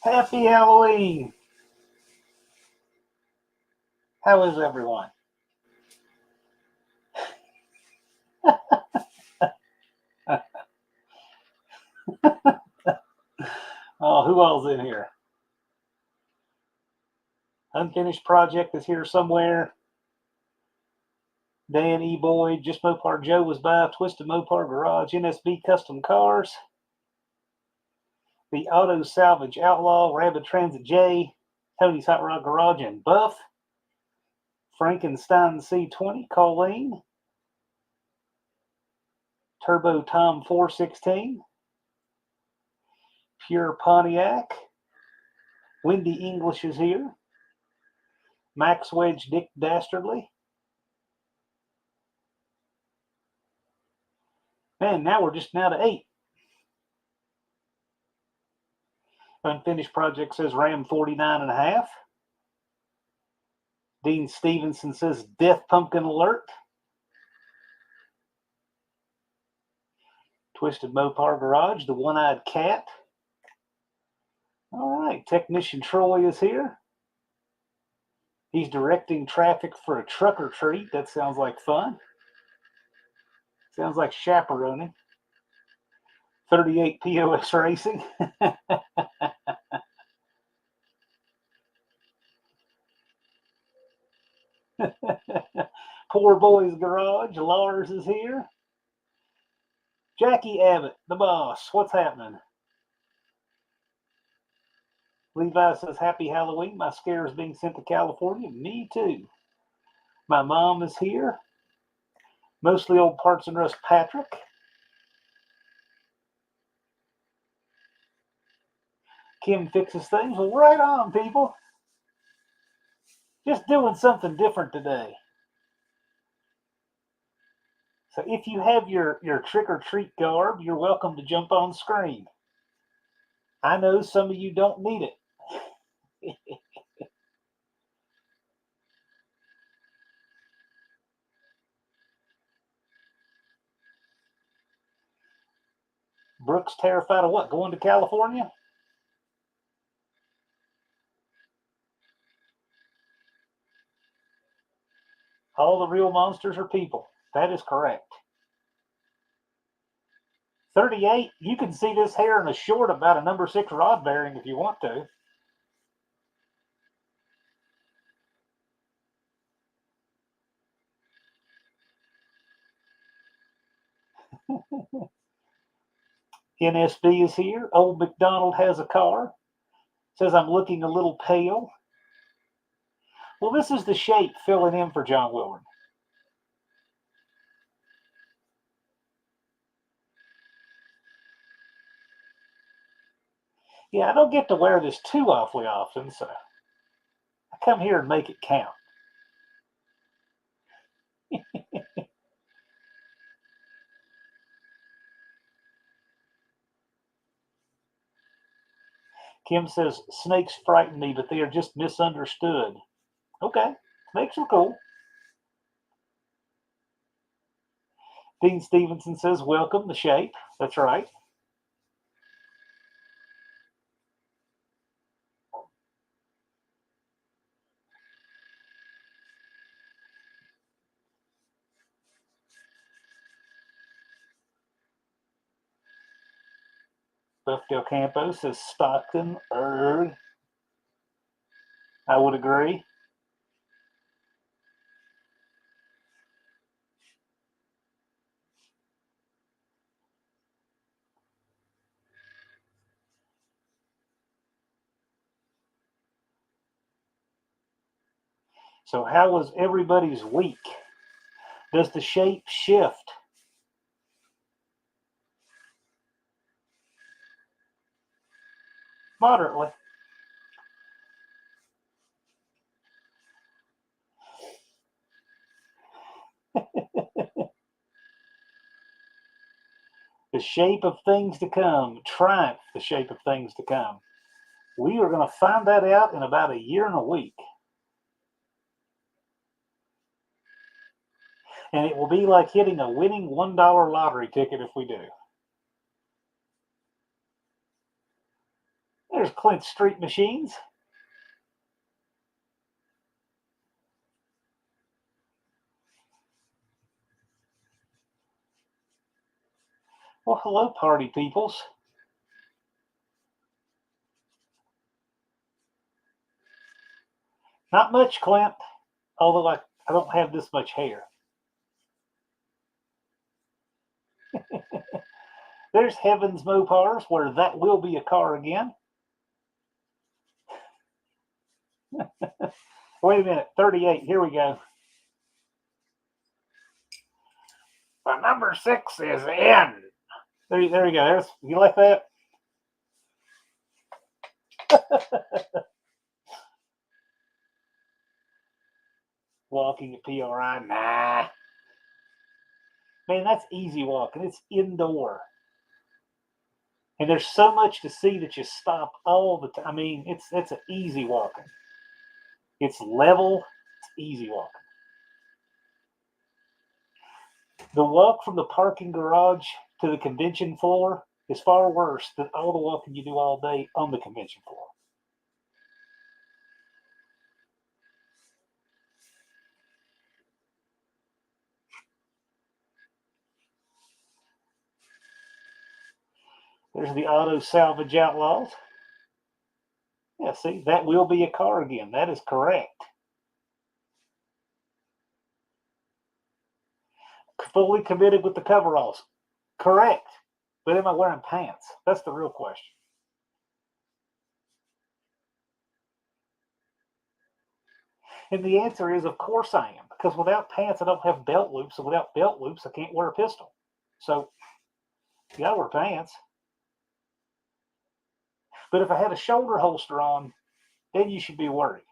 Happy Halloween! How is everyone? Oh, who all's in here? Unfinished Project is here somewhere. Dan E. Boyd, Just Mopar Joe was by. Twisted Mopar Garage, NSB Custom Cars. The Auto Salvage Outlaw, Rabbit Transit J, Tony's Hot Rod Garage, and Buff. Frankenstein C20, Colleen. Turbo Tom 416. Pure Pontiac. Wendy English is here. Max Wedge Dick Dastardly. Man, now we're just now to 8. Unfinished Project says Ram 49.5. Dean Stevenson says Death Pumpkin Alert. Twisted Mopar Garage, the One-Eyed Cat. All right, Technician Troy is here. He's directing traffic for a trucker treat. That sounds like fun. Sounds like chaperoning. 38 POS Racing. Poor Boy's Garage. Lars is here. Jackie Abbott, the boss. What's happening? Levi says, Happy Halloween. My scare is being sent to California. Me too. My mom is here. Mostly Old Parts and Rust Patrick. Kim fixes things. Well, right on, people. Just doing something different today. So if you have your trick-or-treat garb, you're welcome to jump on screen. I know some of you don't need it. Brooks terrified of what? Going to California? All the real monsters are people. That is correct. 38, you can see this hair in a short about a number 6 rod bearing if you want to. NSB is here. Old McDonald has a car. Says I'm looking a little pale. Well, this is the shape filling in for John Willard. Yeah, I don't get to wear this too awfully often, so I come here and make it count. Kim says, snakes frighten me, but they are just misunderstood. Okay, snakes are cool. Dean Stevenson says, welcome, the shape. That's right. Buff Del Campo says, Stockton, I would agree. So how was everybody's week? Does the shape shift? Moderately. The shape of things to come. Triumph, the shape of things to come. We are going to find that out in about a year and a week. And it will be like hitting a winning $1 lottery ticket if we do. There's Clint Street Machines. Well, hello, party peoples. Not much, Clint, although I don't have this much hair. There's Heaven's Mopars, where that will be a car again. Wait a minute, 38. Here we go. The number 6 is in. There you go. You like that? Walking at PRI, nah. Man, that's easy walking. It's indoor. And there's so much to see that you stop all the time. I mean, it's an easy walking. It's level. It's easy walking. The walk from the parking garage to the convention floor is far worse than all the walking you do all day on the convention floor. There's the auto salvage outlaws. Yeah, see, that will be a car again. That is correct. Fully committed with the coveralls. Correct. But am I wearing pants? That's the real question. And the answer is, of course I am. Because without pants, I don't have belt loops. And without belt loops, I can't wear a pistol. So, you gotta wear pants. But if I had a shoulder holster on, then you should be worried.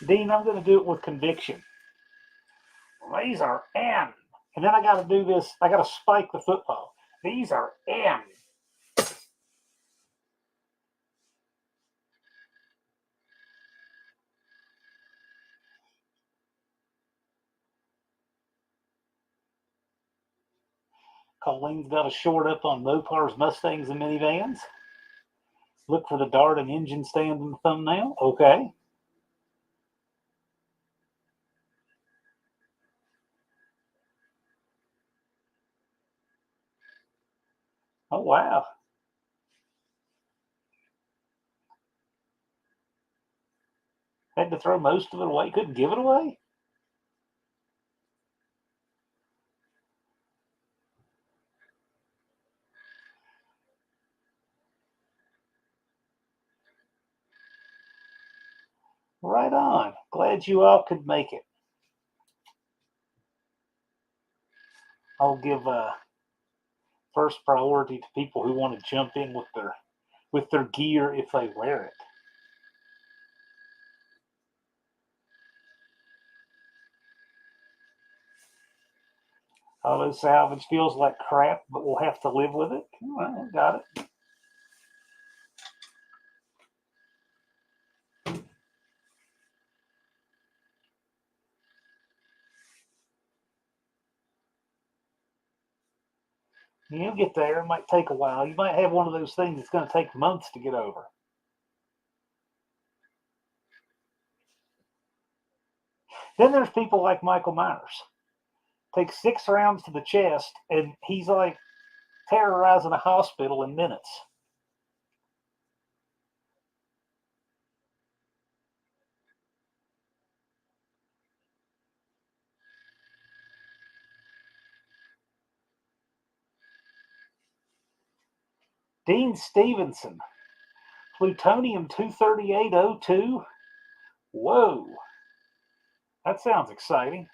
Dean, I'm going to do it with conviction. These are in. And then I got to do this. I got to spike the football. These are in. Colleen's got a short up on Mopars, Mustangs, and minivans. Look for the Dart and engine stand in the thumbnail. Okay. Oh, wow. Had to throw most of it away. Couldn't give it away. Right on. Glad you all could make it. I'll give first priority to people who want to jump in with their gear if they wear it. Auto salvage feels like crap, but we'll have to live with it. All right, got it. You'll get there. It might take a while. You might have one of those things that's going to take months to get over. Then there's people like Michael Myers. Takes 6 rounds to the chest, and he's like terrorizing a hospital in minutes. Dean Stevenson, plutonium 238O2. Whoa, that sounds exciting.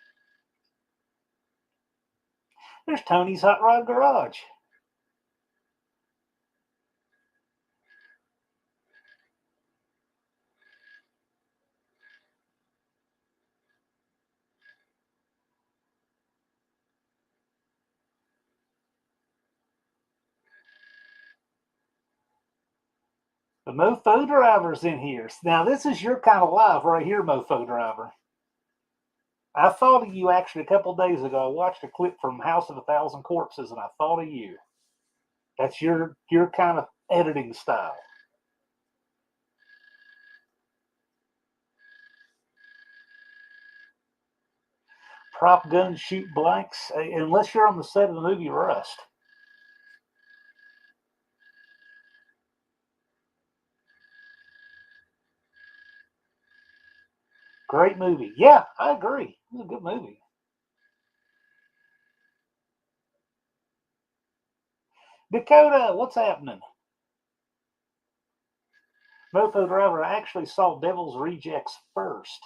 There's Tony's Hot Rod Garage. The Mofo Driver's in here. Now, this is your kind of life right here, Mofo Driver. I thought of you actually a couple of days ago. I watched a clip from House of a Thousand Corpses, and I thought of you. That's your kind of editing style. Prop guns shoot blanks, unless you're on the set of the movie Rust. Great movie. Yeah, I agree. It was a good movie. Dakota, what's happening? Mofo Driver, I actually saw Devil's Rejects first,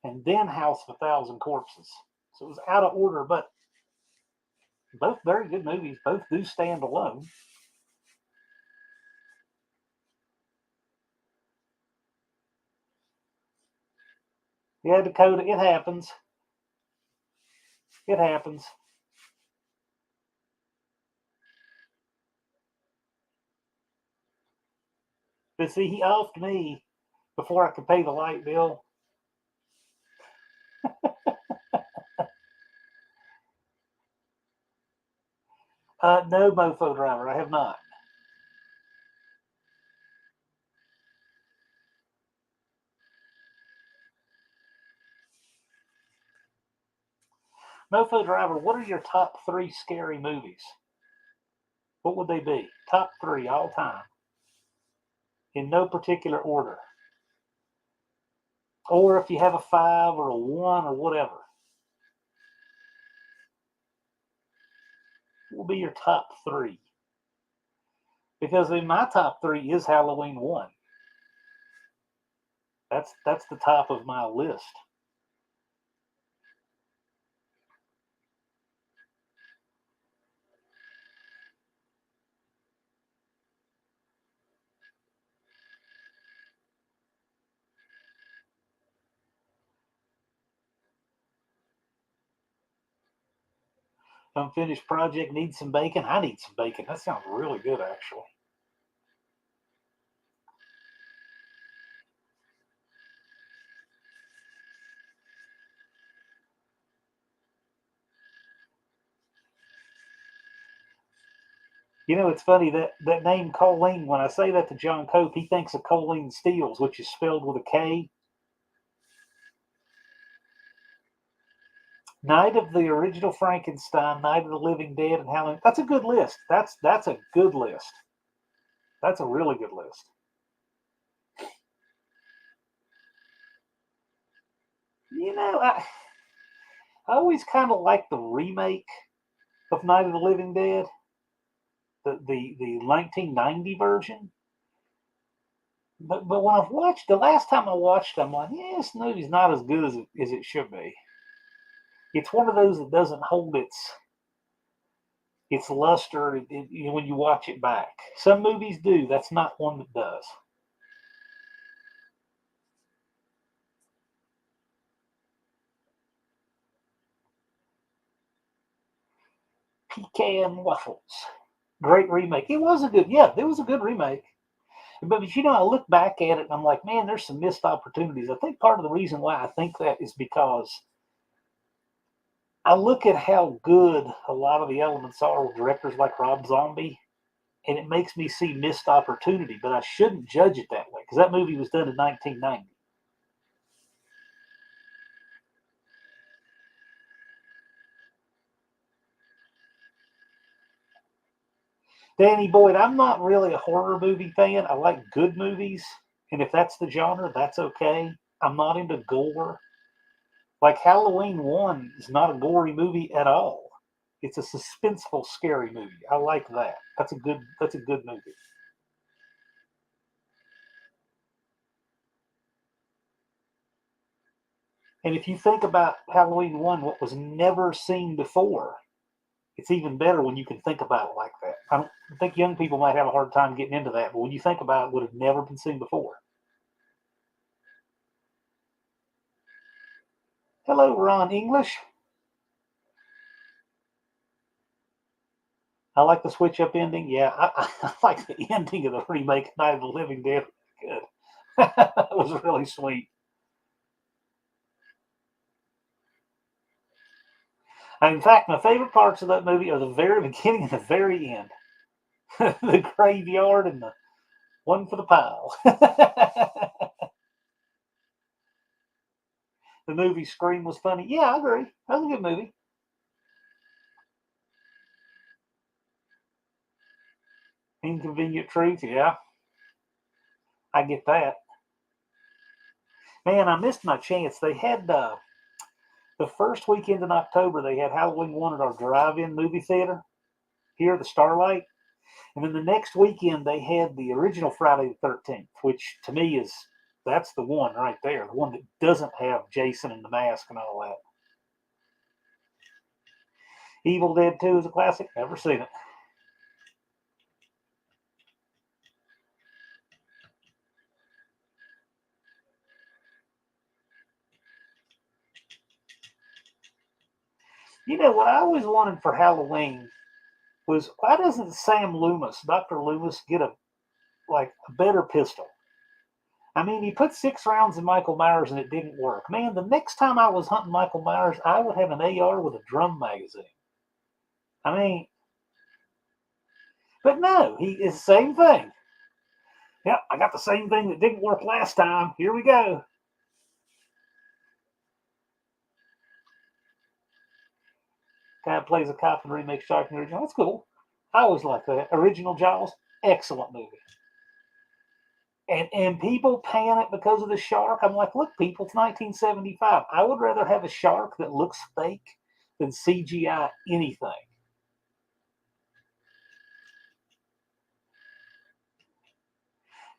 and then House of a Thousand Corpses. So it was out of order, but both very good movies. Both do stand alone. Yeah, Dakota, it happens. It happens. But see, he offed me before I could pay the light bill. No, Mofo Driver, I have not. Mofo Driver, what are your top 3 scary movies? What would they be? Top 3 all time. In no particular order. Or if you have a 5 or a 1 or whatever. What will be your top 3? Because in my top 3 is Halloween 1. That's the top of my list. Unfinished project needs some bacon. I need some bacon. That sounds really good, actually. You know, it's funny that name Colleen, when I say that to John Cope, he thinks of Colleen Steels, which is spelled with a K. Night of the Original Frankenstein, Night of the Living Dead, and Halloween. That's a good list. That's a good list. That's a really good list. You know, I always kind of like the remake of Night of the Living Dead, the 1990 version. But when I've watched the last time I watched, I'm like, yeah, this movie's not as good as it should be. It's one of those that doesn't hold its luster when you watch it back. Some movies do. That's not one that does. Pecan Waffles. Great remake. It was a good, yeah, it was a good remake. But you know, I look back at it and I'm like, man, there's some missed opportunities. I think part of the reason why I think that is because I look at how good a lot of the elements are with directors like Rob Zombie, and it makes me see missed opportunity. But I shouldn't judge it that way because that movie was done in 1990. Danny Boyd, I'm not really a horror movie fan. I like good movies, and if that's the genre, that's okay. I'm not into gore. Like Halloween 1 is not a gory movie at all. It's a suspenseful, scary movie. I like that. That's a good movie. And if you think about Halloween 1, what was never seen before, it's even better when you can think about it like that. I don't think young people might have a hard time getting into that, but when you think about it, would have never been seen before. Hello, Ron English. I like the switch up ending. Yeah, I like the ending of the remake Night of the Living Dead. Good. It was really sweet. In fact, my favorite parts of that movie are the very beginning and the very end. The graveyard and the one for the pile. The movie Scream was funny. Yeah, I agree. That was a good movie. Inconvenient Truth. Yeah, I get that. Man, I missed my chance. They had the first weekend in October, they had Halloween 1 at our drive-in movie theater here, the Starlight. And then the next weekend, they had the original Friday the 13th, which to me that's the one right there, the one that doesn't have Jason and the mask and all that. Evil Dead 2 is a classic. Never seen it. You know what I always wanted for Halloween was, why doesn't Sam Loomis, Dr. Loomis, get a better pistol? I mean, he put 6 rounds in Michael Myers and it didn't work. Man, the next time I was hunting Michael Myers, I would have an AR with a drum magazine. I mean, but no, he is the same thing. Yep, I got the same thing that didn't work last time. Here we go. Guy plays a cop and remakes Shark and original. That's cool. I always like that. Original Jaws, excellent movie. And people panic because of the shark. I'm like, look, people, it's 1975. I would rather have a shark that looks fake than CGI anything.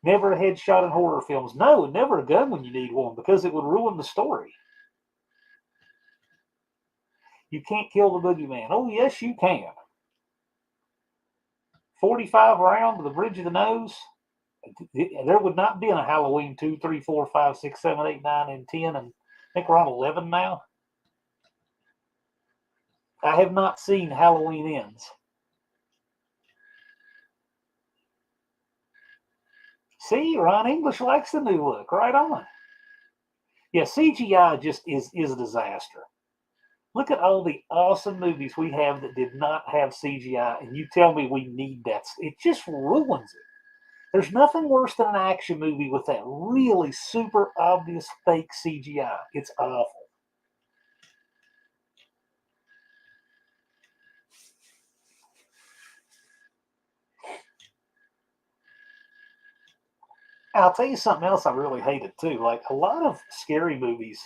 Never a headshot in horror films. No, never a gun when you need one because it would ruin the story. You can't kill the boogeyman. Oh, yes, you can. 45 round to the bridge of the nose. There would not be in a Halloween 2, 3, 4, 5, 6, 7, 8, 9, and 10. And I think we're on 11 now. I have not seen Halloween Ends. See, Ron English likes the new look. Right on. Yeah, CGI just is a disaster. Look at all the awesome movies we have that did not have CGI, and you tell me we need that. It just ruins it. There's nothing worse than an action movie with that really super obvious fake CGI. It's awful. I'll tell you something else I really hated too. Like a lot of scary movies,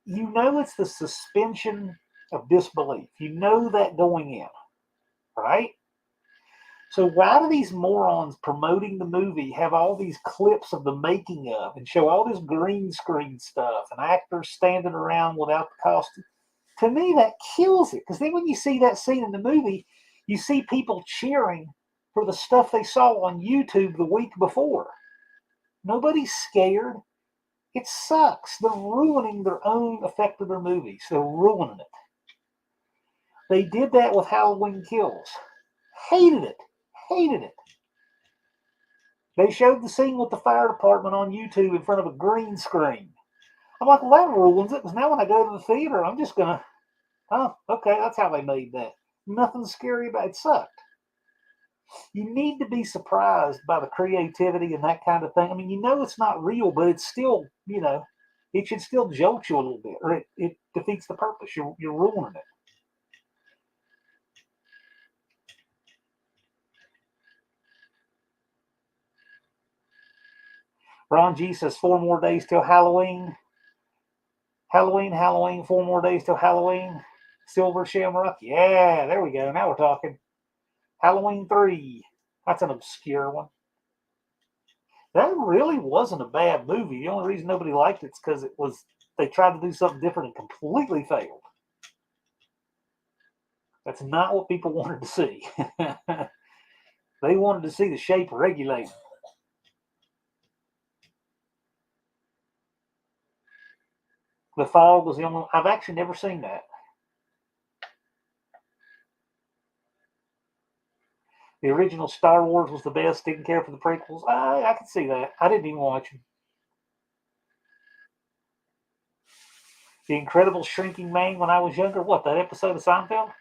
you know it's the suspension of disbelief. You know that going in, right? So why do these morons promoting the movie have all these clips of the making of and show all this green screen stuff and actors standing around without the costume? To me, that kills it. Because then when you see that scene in the movie, you see people cheering for the stuff they saw on YouTube the week before. Nobody's scared. It sucks. They're ruining their own effect of their movies. They're ruining it. They did that with Halloween Kills. Hated it. Hated it. They showed the scene with the fire department on YouTube in front of a green screen. I'm like, well, that ruins it. Because now when I go to the theater, I'm just going to, oh, okay, that's how they made that. Nothing scary about it. It sucked. You need to be surprised by the creativity and that kind of thing. I mean, you know it's not real, but it's still, it should still jolt you a little bit, or it defeats the purpose. You're ruining it. Ron G says 4 more days till Halloween. Halloween, Halloween, 4 more days till Halloween. Silver Shamrock. Yeah, there we go. Now we're talking. Halloween 3. That's an obscure one. That really wasn't a bad movie. The only reason nobody liked it is because they tried to do something different and completely failed. That's not what people wanted to see. They wanted to see the shape regulating. The Fog was the only one. I've actually never seen that. The original Star Wars was the best. Didn't care for the prequels. I can see that. I didn't even watch them. The Incredible Shrinking Man when I was younger. What, that episode of Seinfeld?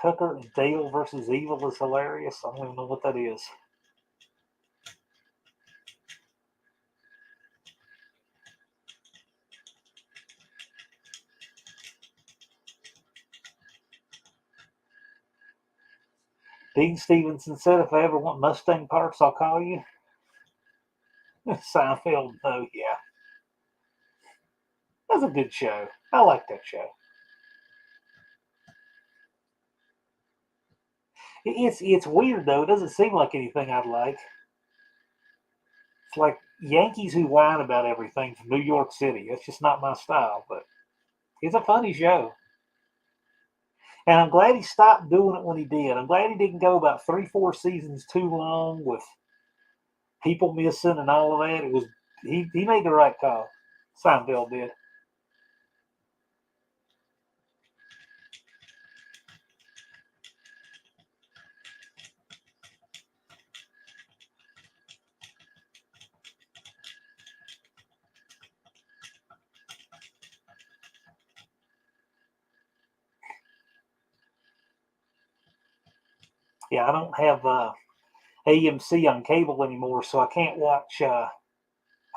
Tucker and Dale versus Evil is hilarious. I don't even know what that is. Dean Stevenson said, if I ever want Mustang parts, I'll call you. Seinfeld, no, yeah. That's a good show. I like that show. It's weird, though. It doesn't seem like anything I'd like. It's like Yankees who whine about everything from New York City. It's just not my style, but it's a funny show. And I'm glad he stopped doing it when he did. I'm glad he didn't go about 3-4 seasons too long with people missing and all of that. It was he made the right call. Seinfeld did. Yeah, I don't have AMC on cable anymore, so I can't watch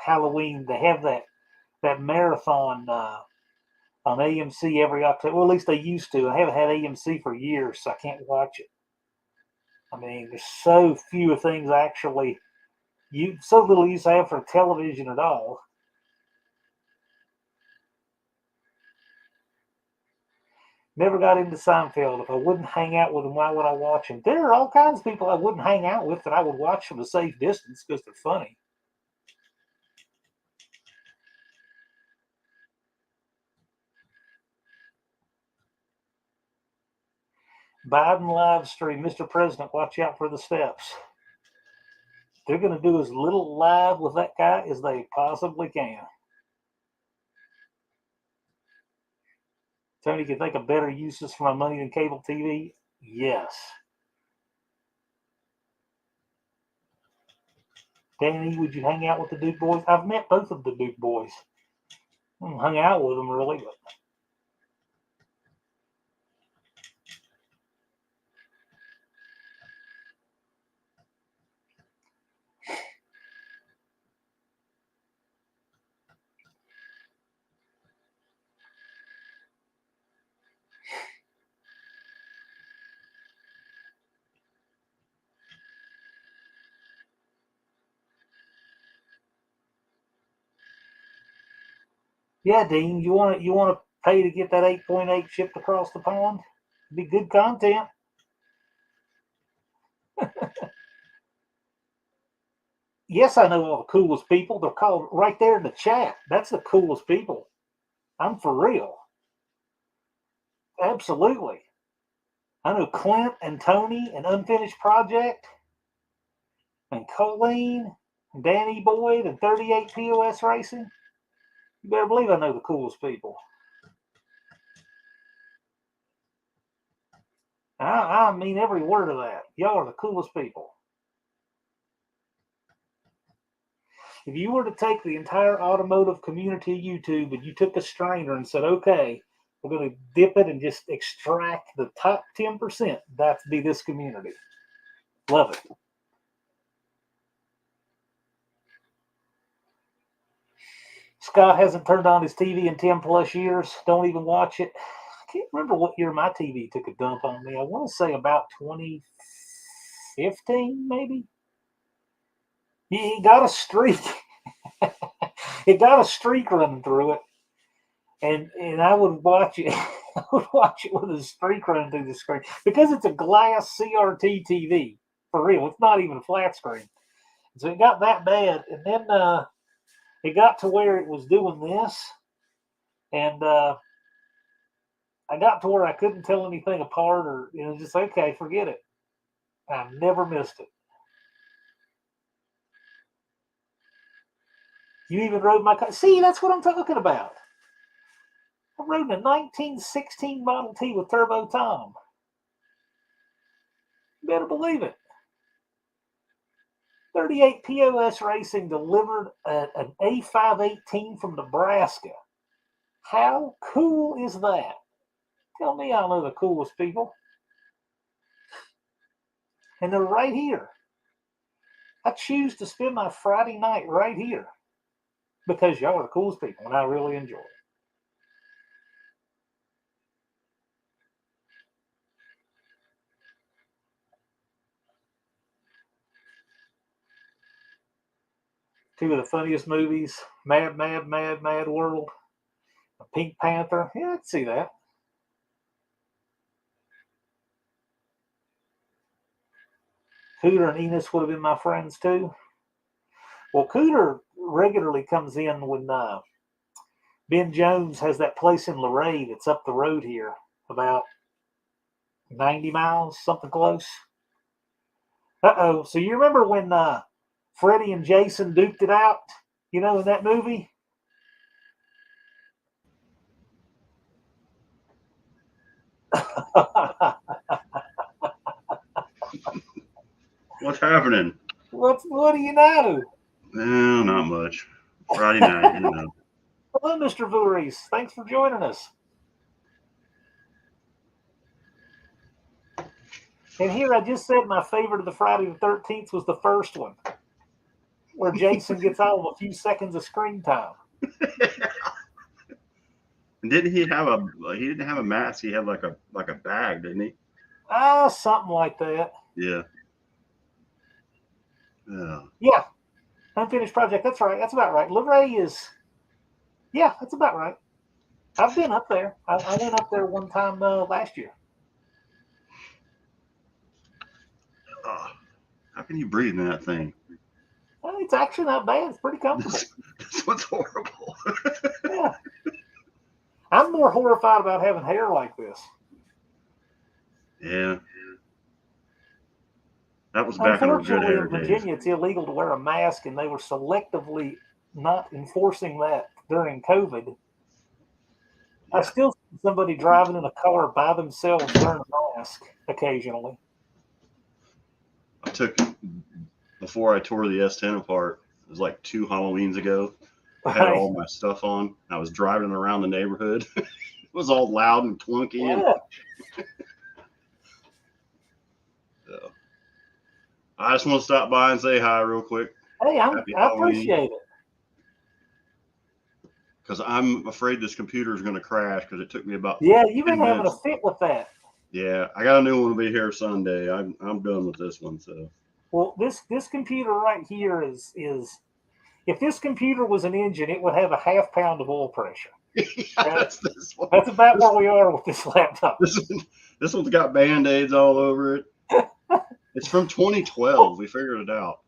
Halloween. They have that marathon on AMC every October. Well, at least they used to. I haven't had AMC for years, so I can't watch it. I mean, there's so few things actually. So little use I have for television at all. Never got into Seinfeld. If I wouldn't hang out with them, why would I watch them? There are all kinds of people I wouldn't hang out with that I would watch from a safe distance because they're funny. Biden live stream, Mr. President, watch out for the steps. They're going to do as little live with that guy as they possibly can. Tony, can think of better uses for my money than cable TV? Yes. Danny, would you hang out with the Duke boys? I've met both of the Duke boys. I haven't hung out with them really, but yeah, Dean, you want to pay to get that 8.8 shipped across the pond? It'd be good content. Yes, I know all the coolest people. They're called right there in the chat. That's the coolest people. I'm for real. Absolutely. I know Clint and Tony and Unfinished Project and Colleen and Danny Boyd and 38 POS Racing. You better believe I know the coolest people. I mean every word of that. Y'all are the coolest people. If you were to take the entire automotive community of YouTube and you took a strainer and said, okay, we're going to dip it and just extract the top 10%, that'd be this community. Love it. Scott hasn't turned on his TV in 10 plus years. Don't even watch it. I can't remember what year my TV took a dump on me. I want to say about 2015, maybe. He got a streak. It got a streak running through it. And I would watch it. I would watch it with a streak running through the screen because it's a glass CRT TV for real. It's not even a flat screen, so it got that bad. And then It got to where it was doing this, and I got to where I couldn't tell anything apart, or just okay, forget it. I never missed it. You even rode my car. See, that's what I'm talking about. I rode a 1916 Model T with Turbo Tom. You better believe it. 38 POS Racing delivered an A518 from Nebraska. How cool is that? Tell me I know the coolest people. And they're right here. I choose to spend my Friday night right here because y'all are the coolest people and I really enjoy it. Two of the funniest movies, Mad World, Pink Panther. Yeah, I can see that. Cooter and Enos would have been my friends too. Well, Cooter regularly comes in when Ben Jones has that place in Luray that's up the road here, about 90 miles, something close. Uh-oh. So you remember when Freddie and Jason duked it out, in that movie? What's happening? What do you know? Well, not much. Friday night, Hello, Mr. Voorhees. Thanks for joining us. And here I just said my favorite of the Friday the 13th was the first one, where Jason gets out of a few seconds of screen time. Didn't he have he didn't have a mask, he had like a bag, didn't he? Something like that. Yeah. Yeah. Yeah. Unfinished project. That's right. That's about right. Luray is, yeah, that's about right. I've been up there. I went up there one time last year. Oh, how can you breathe in that thing? Well, it's actually not bad. It's pretty comfortable. This one's horrible. Yeah. I'm more horrified about having hair like this. Yeah. That was back when it was good Unfortunately, hair in days. Virginia, it's illegal to wear a mask, and they were selectively not enforcing that during COVID. Yeah. I still see somebody driving in a car by themselves wearing a mask occasionally. I took, before I tore the S10 apart, it was like 2 Halloweens ago. I had all my stuff on. I was driving around the neighborhood. It was all loud and clunky. Yeah. So, I just want to stop by and say hi real quick. Hey, I appreciate it. Because I'm afraid this computer is going to crash because it took me about you've been 10 having minutes. a fit with that. Yeah, I got a new one to be here Sunday. I'm done with this one. So, well, this computer right here is if this computer was an engine, it would have a half pound of oil pressure. that's about where we are with this laptop. This one's got Band-Aids all over it. It's from 2012. We figured it out.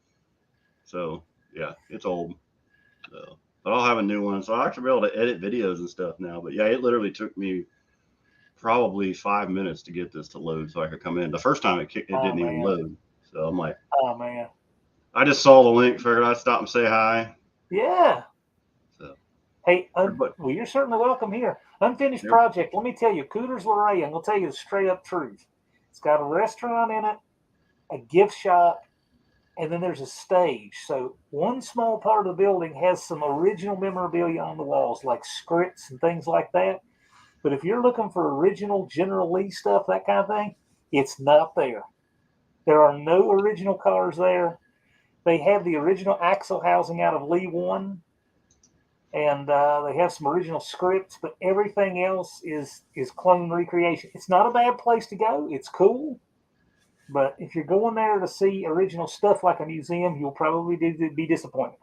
So yeah, it's old. So, but I'll have a new one. So I'll actually be able to edit videos and stuff now. But yeah, it literally took me probably 5 minutes to get this to load so I could come in. The first time it didn't even load. So I'm like, oh man. I just saw the link, figured I'd stop and say hi. Yeah. So, hey, well, you're certainly welcome here. Unfinished project. Let me tell you, Cooter's Luray, I'm going to tell you the straight up truth. It's got a restaurant in it, a gift shop, and then there's a stage. So one small part of the building has some original memorabilia on the walls, like scripts and things like that. But if you're looking for original General Lee stuff, that kind of thing, it's not there. There are no original cars there. They have the original axle housing out of Lee 1, and they have some original scripts, but everything else is clone recreation. It's not a bad place to go. It's cool. But if you're going there to see original stuff like a museum, you'll probably be disappointed.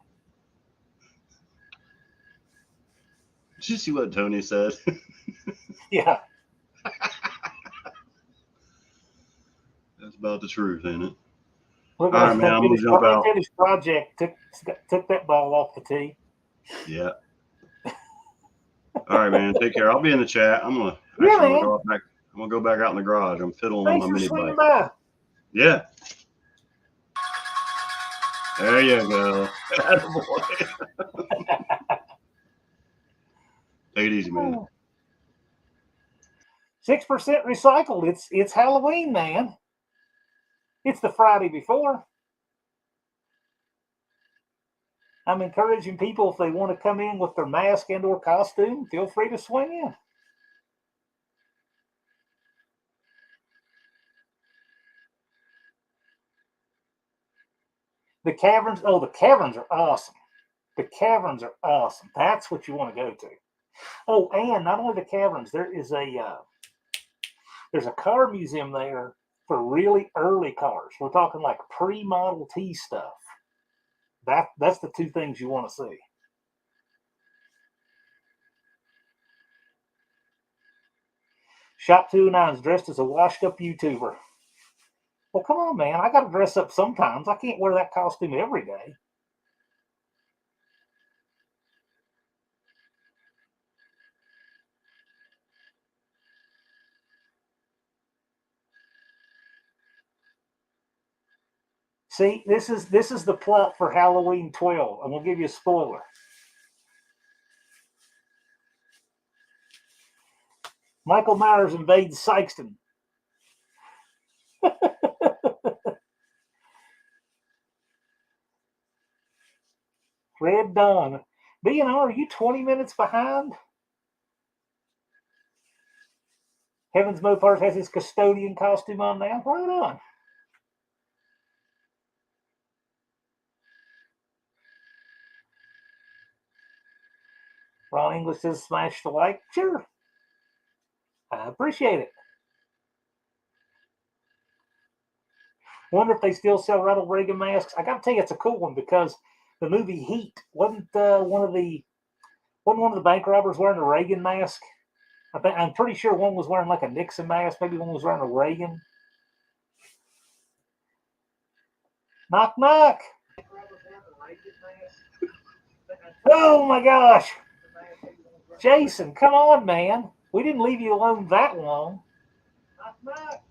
Did you see what Tony said? Yeah. That's about the truth, ain't it? Look, all right, man, I'm gonna jump out. Unfinished project took that ball off the tee. Yeah. All right, man. Take care. I'll be in the chat. I'm gonna man. go back. I'm gonna go back out in the garage. I'm fiddling Thanks on my for mini swinging bike. by. Yeah. There you go. Attaboy. Take it easy, man. 6% recycled. It's Halloween, man. It's the Friday before. I'm encouraging people, if they want to come in with their mask and or costume, feel free to swing in. The caverns, the caverns are awesome. The caverns are awesome. That's what you want to go to. Oh, and not only the caverns, there's a car museum there for really early cars. We're talking like pre-Model T stuff. That's the two things you want to see. Shop 209 is dressed as a washed-up YouTuber. Well, come on, man. I got to dress up sometimes. I can't wear that costume every day. See, this is the plot for Halloween 12. I'm gonna give you a spoiler. Michael Myers invades Sykeston. Red Dawn. BNR, are you 20 minutes behind? Heaven's Mopars has his custodian costume on now. Right on. Ron English says smash the like. Sure. I appreciate it. Wonder if they still sell Ronald Reagan masks. I got to tell you, it's a cool one because the movie Heat wasn't one of the bank robbers wearing a Reagan mask. I'm pretty sure one was wearing like a Nixon mask. Maybe one was wearing a Reagan. Knock, knock. Oh my gosh. Jason, come on, man. We didn't leave you alone that long. Knock, knock.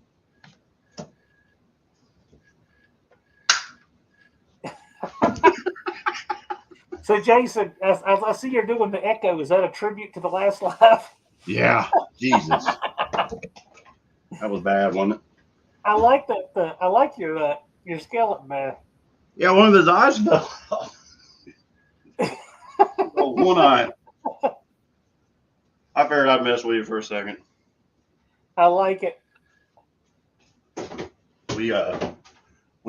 So, Jason, as I see you're doing the echo, is that a tribute to the last live? Yeah. Jesus. That was bad, wasn't it? I like that. I like your skeleton there. Yeah, one of his eyes fell off. Oh, one eye. I figured I'd mess with you for a second. I like it. We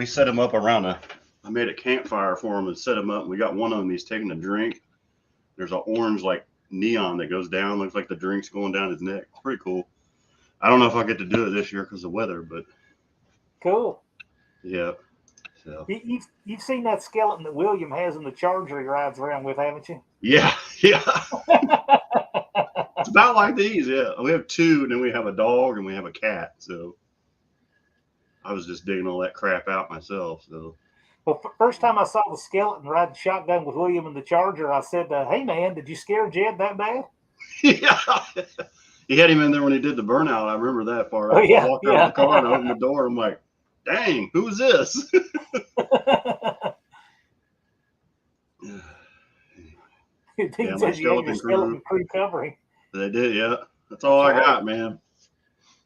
set him up around I made a campfire for him and set him up. And we got one of them. He's taking a drink. There's an orange like neon that goes down. Looks like the drink's going down his neck. It's pretty cool. I don't know if I'll get to do it this year because of weather, but cool. Yeah. So you've seen that skeleton that William has in the Charger he rides around with, haven't you? Yeah. It's about like these. Yeah, we have two, and then we have a dog and we have a cat. So I was just digging all that crap out myself. So. Well, first time I saw the skeleton riding shotgun with William in the Charger, I said, "Hey man, did you scare Jed that bad?" Yeah. He had him in there when he did the burnout. I remember that part. Oh, yeah, I walked out of the car and opened the door. I'm like, dang, who's this? Yeah, my skeleton crew covering. They did, yeah. That's all I got, man.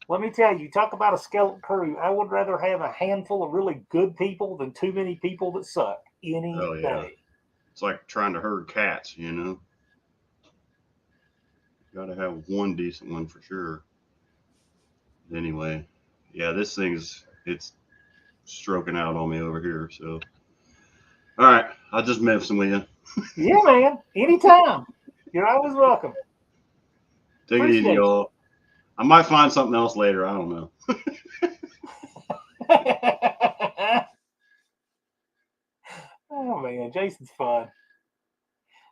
Let me tell you, talk about a skeleton crew. I would rather have a handful of really good people than too many people that suck any day. It's like trying to herd cats, you know? Got to have one decent one for sure. Anyway, yeah, this it's stroking out on me over here. So, all right, I'll just mess with you. Yeah, man. Anytime. You're always welcome. Take it easy, y'all. I might find something else later. I don't know. Oh, man. Jason's fun.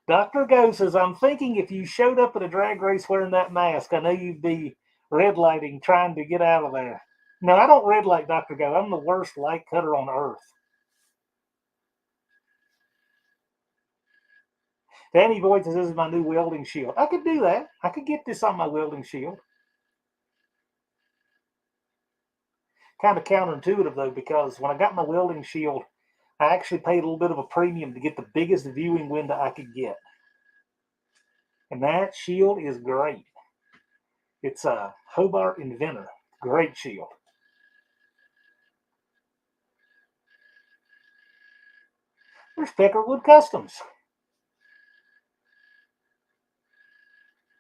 Dr. Go says, I'm thinking if you showed up at a drag race wearing that mask, I know you'd be red lighting trying to get out of there. No, I don't red light, Dr. Go. I'm the worst light cutter on earth. Danny Boyd says this is my new welding shield. I could do that. I could get this on my welding shield. Kind of counterintuitive, though, because when I got my welding shield, I actually paid a little bit of a premium to get the biggest viewing window I could get. And that shield is great. It's a Hobart Inventor. Great shield. There's Peckerwood Customs.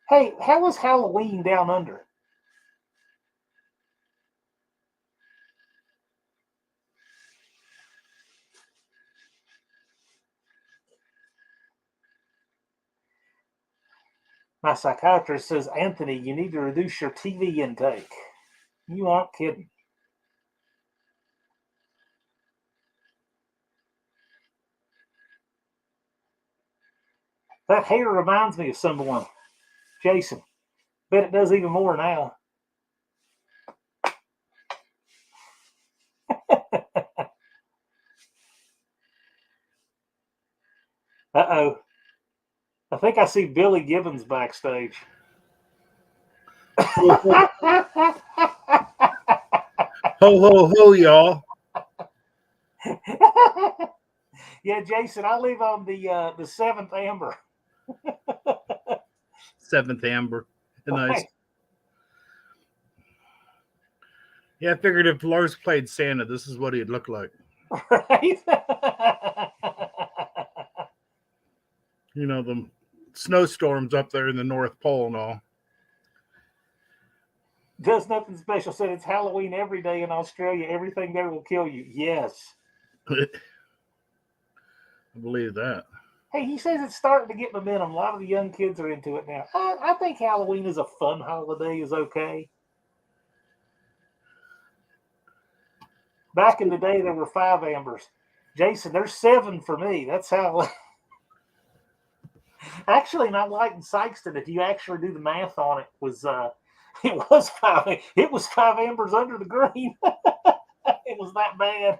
Hey, how was Halloween down under? My psychiatrist says, Anthony, you need to reduce your TV intake. You aren't kidding. That hair reminds me of someone. Jason. Bet it does even more now. Uh-oh. I think I see Billy Gibbons backstage. Ho, ho, ho, y'all. Yeah, Jason, I live on the 7th Amber. 7th Amber. Nice. Right. Yeah, I figured if Lars played Santa, this is what he'd look like. Right? You know, the snowstorms up there in the North Pole and all. Does nothing special. Said it's Halloween every day in Australia. Everything there will kill you. Yes. I believe that. Hey, he says it's starting to get momentum. A lot of the young kids are into it now. I think Halloween is a fun holiday, is okay. Back in the day, there were 5 Ambers. Jason, there's 7 for me. That's how. Actually, not like in Sykeston, if you actually do the math on it, it was 5. It was 5 Ambers under the green. It was that bad.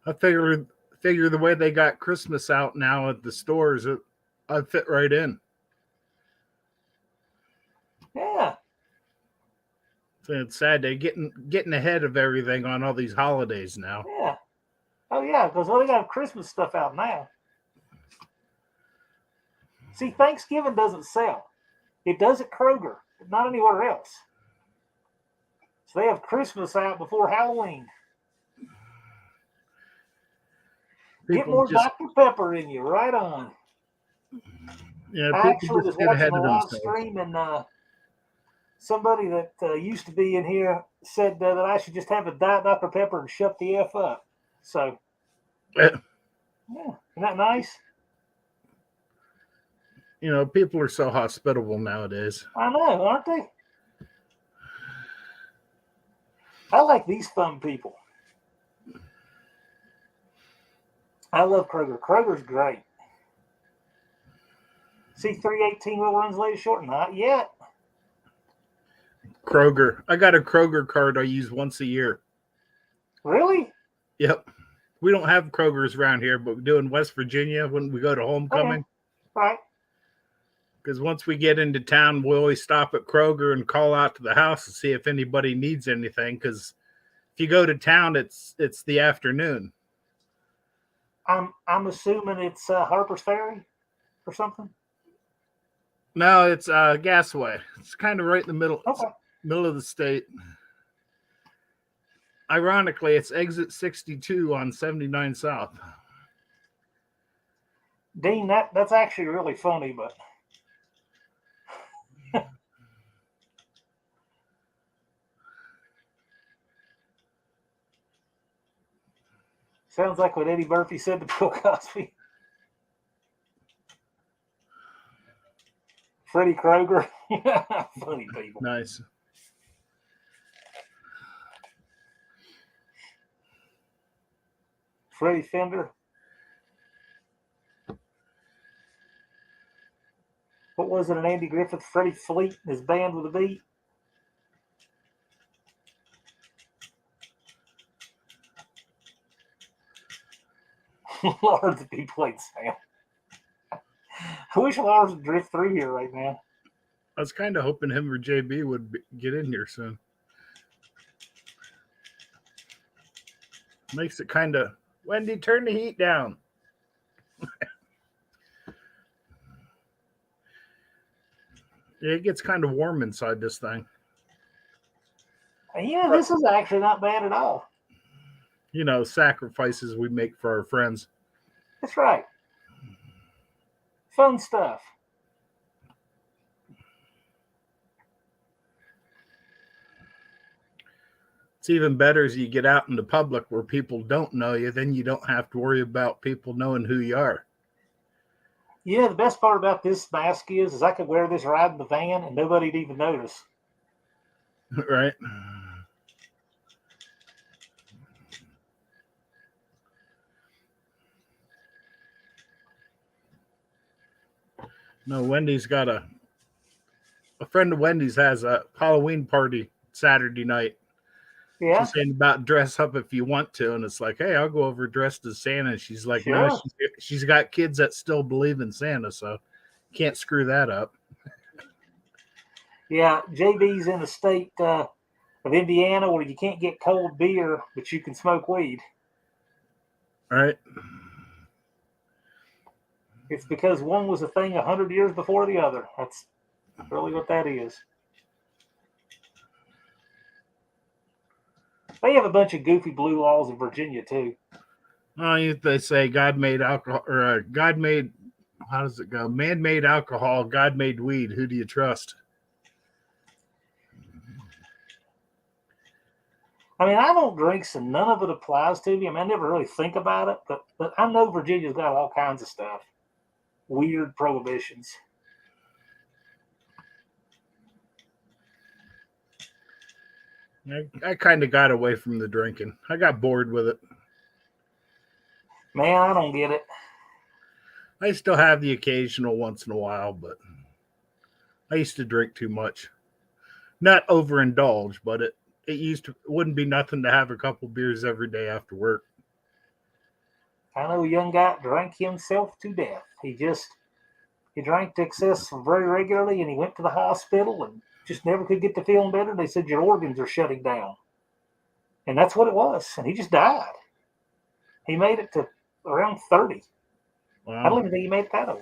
I figure the way they got Christmas out now at the stores, I'd fit right in. Yeah. So it's sad they're getting ahead of everything on all these holidays now. Yeah. Oh, yeah, because they got Christmas stuff out now. See, Thanksgiving doesn't sell. It does at Kroger, but not anywhere else. So they have Christmas out before Halloween. Get more Dr. Pepper in you. Right on. Yeah, I actually was get watching ahead a of live themselves. stream, and somebody that used to be in here said that I should just have a Diet Dr. Pepper and shut the F up. So, Yeah. yeah, isn't that nice? You know, people are so hospitable nowadays. I know, aren't they? I like these fun people. I love Kroger. Kroger's great. See 318 wheel runs late short? Not yet. Kroger. I got a Kroger card I use once a year. Really? Yep. We don't have Krogers around here, but we do in West Virginia when we go to homecoming. Okay. Right. Because once we get into town, we always stop at Kroger and call out to the house to see if anybody needs anything. Because if you go to town, it's the afternoon. I'm assuming it's Harper's Ferry or something. No, it's Gasaway. It's kind of right in the middle, Okay. middle of the state. Ironically, it's exit 62 on 79 South. Dean, that's actually really funny, but sounds like what Eddie Murphy said to Bill Cosby. Freddy Kroeger. Funny people. Nice. Freddie Fender. What was it, an Andy Griffith, Freddie Fleet, and his band with a beat? Lars would be playing Sam. I wish Lars would drift through here right now. I was kind of hoping him or JB would get in here soon. Makes it kind of, Wendy, turn the heat down. Yeah, it gets kind of warm inside this thing. Yeah, this is actually not bad at all. You know, sacrifices we make for our friends. That's right. Fun stuff. It's even better as you get out in the public where people don't know you, then you don't have to worry about people knowing who you are. Yeah, the best part about this mask is I could wear this ride in the van and nobody'd even notice. Right? No, Wendy's got a friend of Wendy's has a Halloween party Saturday night. Yeah. She's saying about dress up if you want to, and it's like, hey, I'll go over dressed as Santa. And she's like, Sure. no, she's got kids that still believe in Santa, so can't screw that up. Yeah, JB's in the state of Indiana where you can't get cold beer, but you can smoke weed. All right. It's because one was a thing 100 years before the other. That's really what that is. They have a bunch of goofy blue laws in Virginia too. They say God made alcohol, or God made, how does it go? Man made alcohol, God made weed. Who do you trust? I mean, I don't drink, so none of it applies to me. I mean, I never really think about it, but I know Virginia's got all kinds of stuff. Weird prohibitions. I kind of got away from the drinking. I got bored with it. Man, I don't get it. I still have the occasional once in a while, but I used to drink too much. Not overindulge, but it wouldn't be nothing to have a couple beers every day after work. I know a young guy drank himself to death. He drank to excess very regularly, and he went to the hospital and just never could get to feeling better. They said your organs are shutting down. And that's what it was. And he just died. He made it to around 30. Wow. I don't even think he made it that old.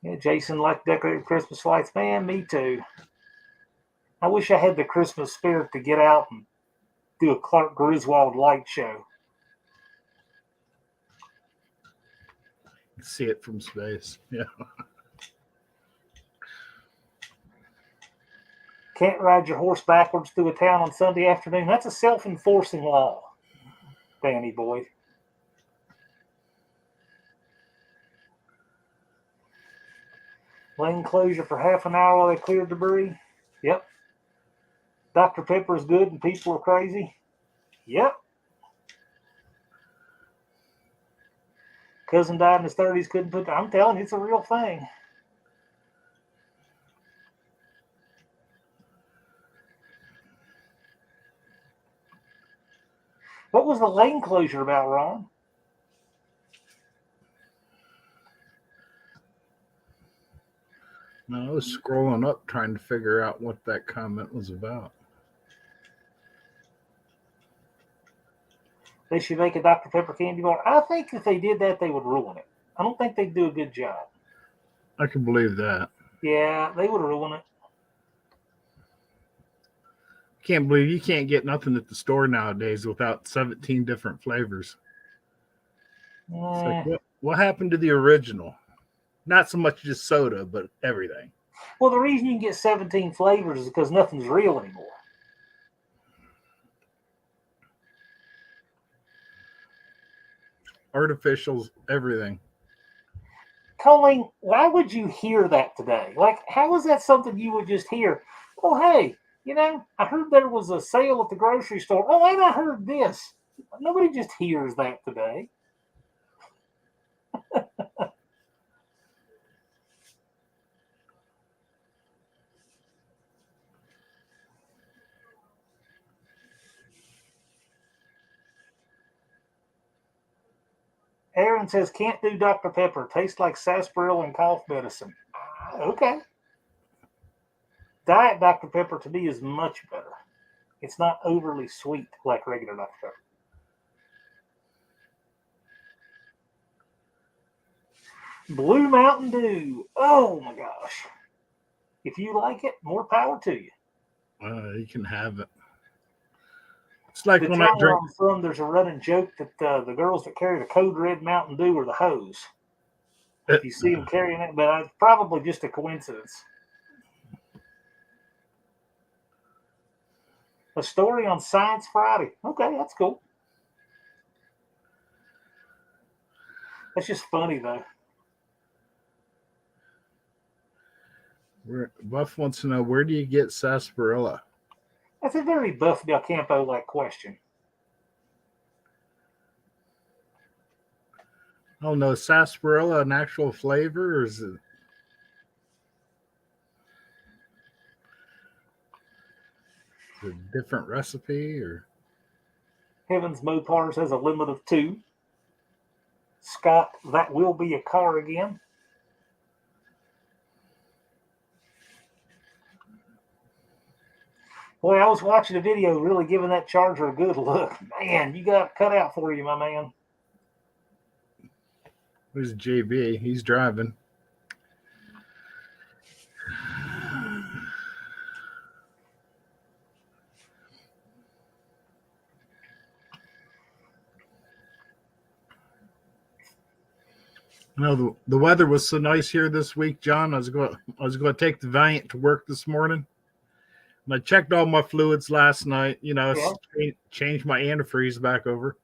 Yeah, Jason liked decorated Christmas lights. Man, me too. I wish I had the Christmas spirit to get out and do a Clark Griswold light show. See it from space. Yeah. Can't ride your horse backwards through a town on Sunday afternoon. That's a self-enforcing law, Danny boy. Lane closure for half an hour while they cleared debris. Yep. Dr. Pepper is good and people are crazy. Yep. Cousin died in his 30s, couldn't put. I'm telling you, it's a real thing. What was the lane closure about, Ron? No, I was scrolling up trying to figure out what that comment was about. They should make a Dr. Pepper candy bar. I think if they did that, they would ruin it. I don't think they'd do a good job. I can believe that. Yeah, they would ruin it. Can't believe you can't get nothing at the store nowadays without 17 different flavors. It's like, what happened to the original? Not so much just soda, but everything. Well, the reason you can get 17 flavors is because nothing's real anymore. Artificials, everything. Colleen, why would you hear that today? Like, how is that something you would just hear? Oh, hey, I heard there was a sale at the grocery store. Oh, and I heard this. Nobody just hears that today. Aaron says, can't do Dr. Pepper. Tastes like sarsaparilla and cough medicine. Okay. Diet Dr. Pepper to me is much better. It's not overly sweet like regular Dr. Pepper. Blue Mountain Dew. Oh my gosh. If you like it, more power to you. You can have it. It's like The when I town where drink. I'm from, there's a running joke that the girls that carry the Code Red Mountain Dew are the hoes. If you see them carrying it, but it's probably just a coincidence. A story on Science Friday. Okay, that's cool. That's just funny, though. Buff wants to know, where do you get sarsaparilla? That's a very Buff Del Campo-like question. Oh no, sarsaparilla an actual flavor, or is it? A different recipe, or Heavens Mopars has a limit of 2. Scott, that will be a car again. Boy, I was watching a video really giving that Charger a good look. Man, you got it cut out for you, my man. where's JB? He's driving. No, the weather was so nice here this week, John. I was going to take the Valiant to work this morning. And I checked all my fluids last night. Changed my antifreeze back over.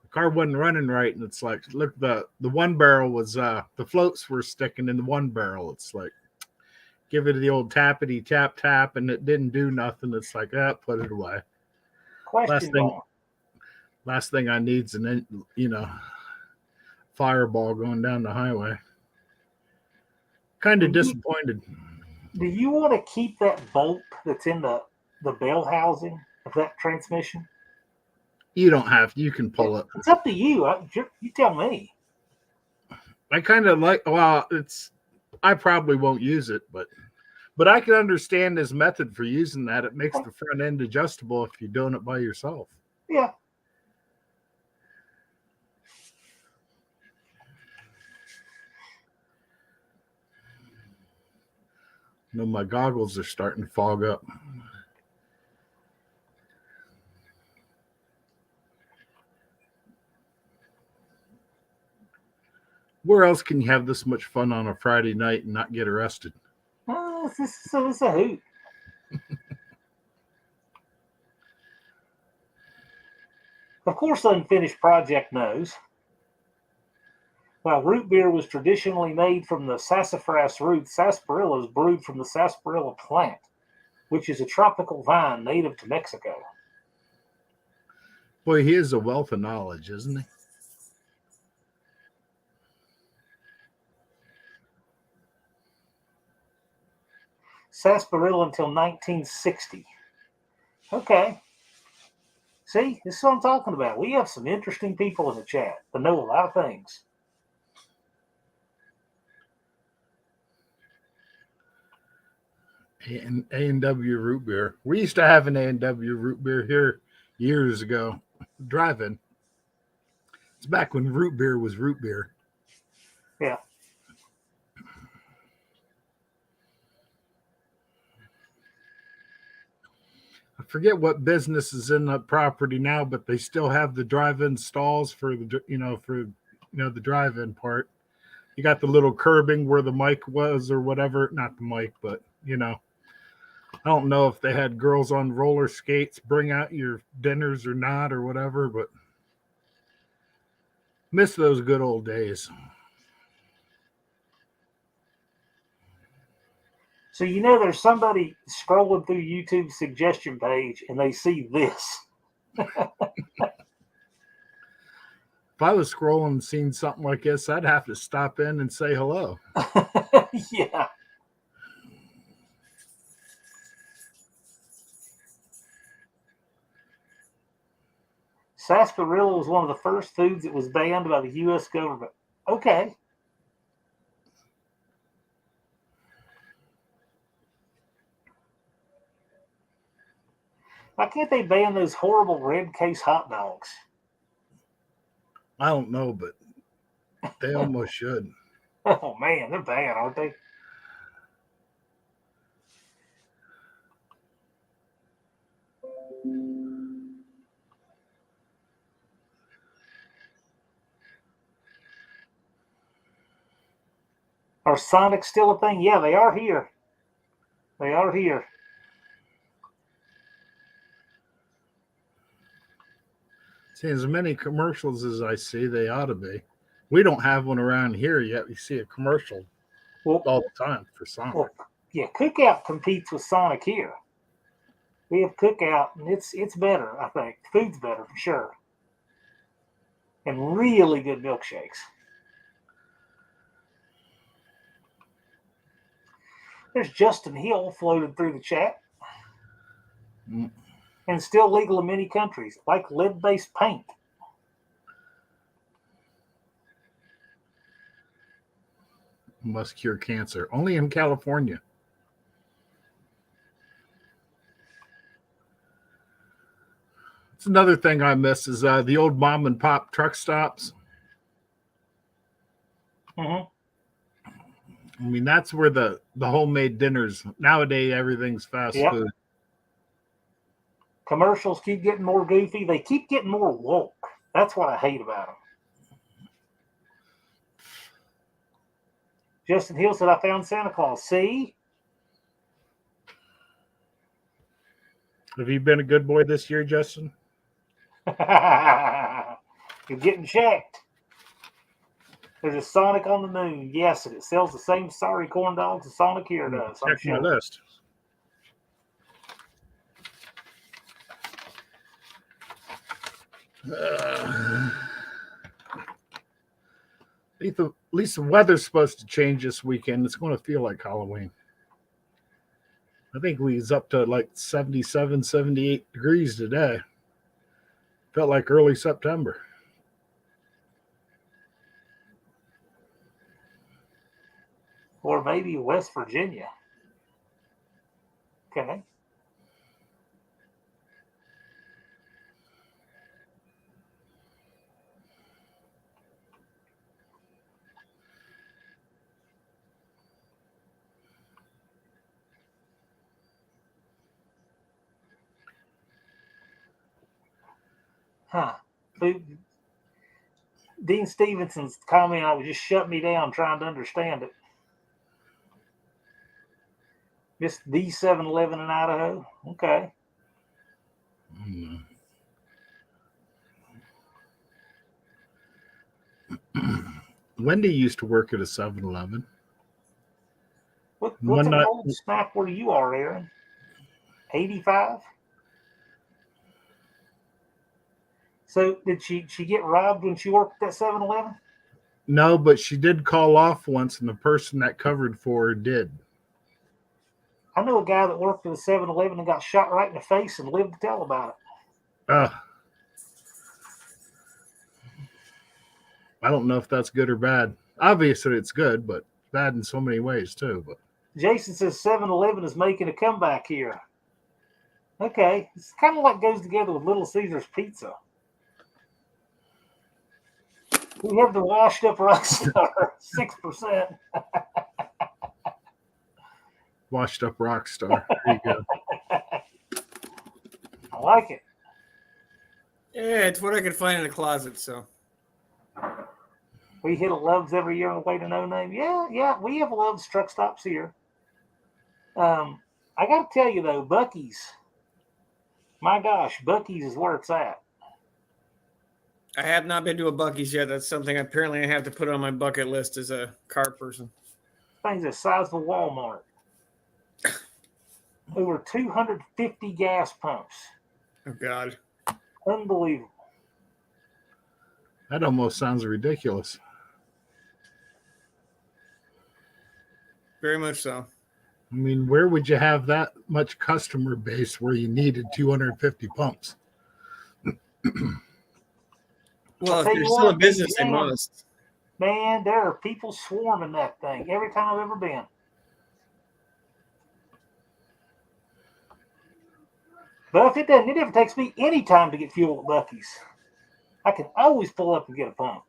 The car wasn't running right, and it's like, look, the one barrel was the floats were sticking in the one barrel. It's like, give it the old tappity tap, and it didn't do nothing. It's like, put it away. Last thing I need is an fireball going down the highway. Kind of disappointed. Do you want to keep that bolt that's in the bell housing of that transmission? You don't have to. You can pull it. It's up to you. You tell me. I kind of like. Well, I probably won't use it, but I can understand his method for using that. It makes the front end adjustable if you're doing it by yourself. Yeah. No, my goggles are starting to fog up. Where else can you have this much fun on a Friday night and not get arrested? It's a hoot. Of course, Unfinished Project knows. While root beer was traditionally made from the sassafras root, sarsaparilla is brewed from the sarsaparilla plant, which is a tropical vine native to Mexico. Boy, he is a wealth of knowledge, isn't he? Sarsaparilla until 1960. Okay. See, this is what I'm talking about. We have some interesting people in the chat that know a lot of things. A&W root beer. We used to have an A&W root beer here years ago, driving. It's back when root beer was root beer. Yeah. I forget what business is in that property now, but they still have the drive-in stalls for the the drive-in part. You got the little curbing where the mic was or whatever. Not the mic, but I don't know if they had girls on roller skates bring out your dinners or not or whatever, but miss those good old days. So there's somebody scrolling through YouTube's suggestion page and they see this. If I was scrolling and seen something like this, I'd have to stop in and say hello. Yeah. Sarsaparilla was one of the first foods that was banned by the U.S. government. Okay. Why can't they ban those horrible red case hot dogs? I don't know, but they almost should. Oh, man, they're bad, aren't they? Are Sonics still a thing? Yeah, they are here. They are here. See, as many commercials as I see, they ought to be. We don't have one around here yet. We see a commercial Well, all the time for Sonic. well, yeah, Cookout competes with Sonic here. We have Cookout, and it's better, I think. Food's better for sure. And really good milkshakes. There's Justin Hill floated through the chat. Mm. And still legal in many countries, like lead-based paint. Must cure cancer. Only in California. It's another thing I miss is the old mom and pop truck stops. Mm-hmm. I mean, that's where the homemade dinners. Nowadays, everything's fast food. Commercials keep getting more goofy. They keep getting more woke. That's what I hate about them. Justin Hill said, I found Santa Claus. See? Have you been a good boy this year, Justin? You're getting checked. There's a Sonic on the moon. Yes, and it sells the same sorry corn dogs as Sonic here does. I'm Check sure. my list. At least the weather's supposed to change this weekend. It's going to feel like Halloween. I think we was up to like 77, 78 degrees today. Felt like early September. Or maybe West Virginia. Okay. Huh. Dean Stevenson's comment, I was just shut me down trying to understand it. Missed the 7-Eleven in Idaho. Okay. Wendy used to work at a 7-Eleven. What's One an night- old snack where you are, Aaron? 85? So did she get robbed when she worked at that 7-Eleven? No, but she did call off once, and the person that covered for her did. I know a guy that worked at a 7-Eleven and got shot right in the face and lived to tell about it. I don't know if that's good or bad. Obviously, it's good, but bad in so many ways too. But Jason says 7-Eleven is making a comeback here. Okay. It's kind of like goes together with Little Caesars Pizza. We have the washed up Rockstar, 6%. washed up rock star. There you go. I like it. Yeah, it's what I could find in the closet, so. We hit a Love's every year on the way to No Name. Yeah, we have Love's truck stops here. I got to tell you, though, Buc-ee's, my gosh, Buc-ee's is where it's at. I have not been to a Buc-ee's yet. That's something apparently I have to put on my bucket list as a car person. Thing's the size of a Walmart. Over 250 gas pumps. Oh, God. Unbelievable. That almost sounds ridiculous. Very much so. I mean, where would you have that much customer base where you needed 250 pumps? Well, if tell they're you still what, in business, they man, must. Man, there are people swarming that thing every time I've ever been. But if it never takes me any time to get fuel at Bucky's. I can always pull up and get a pump.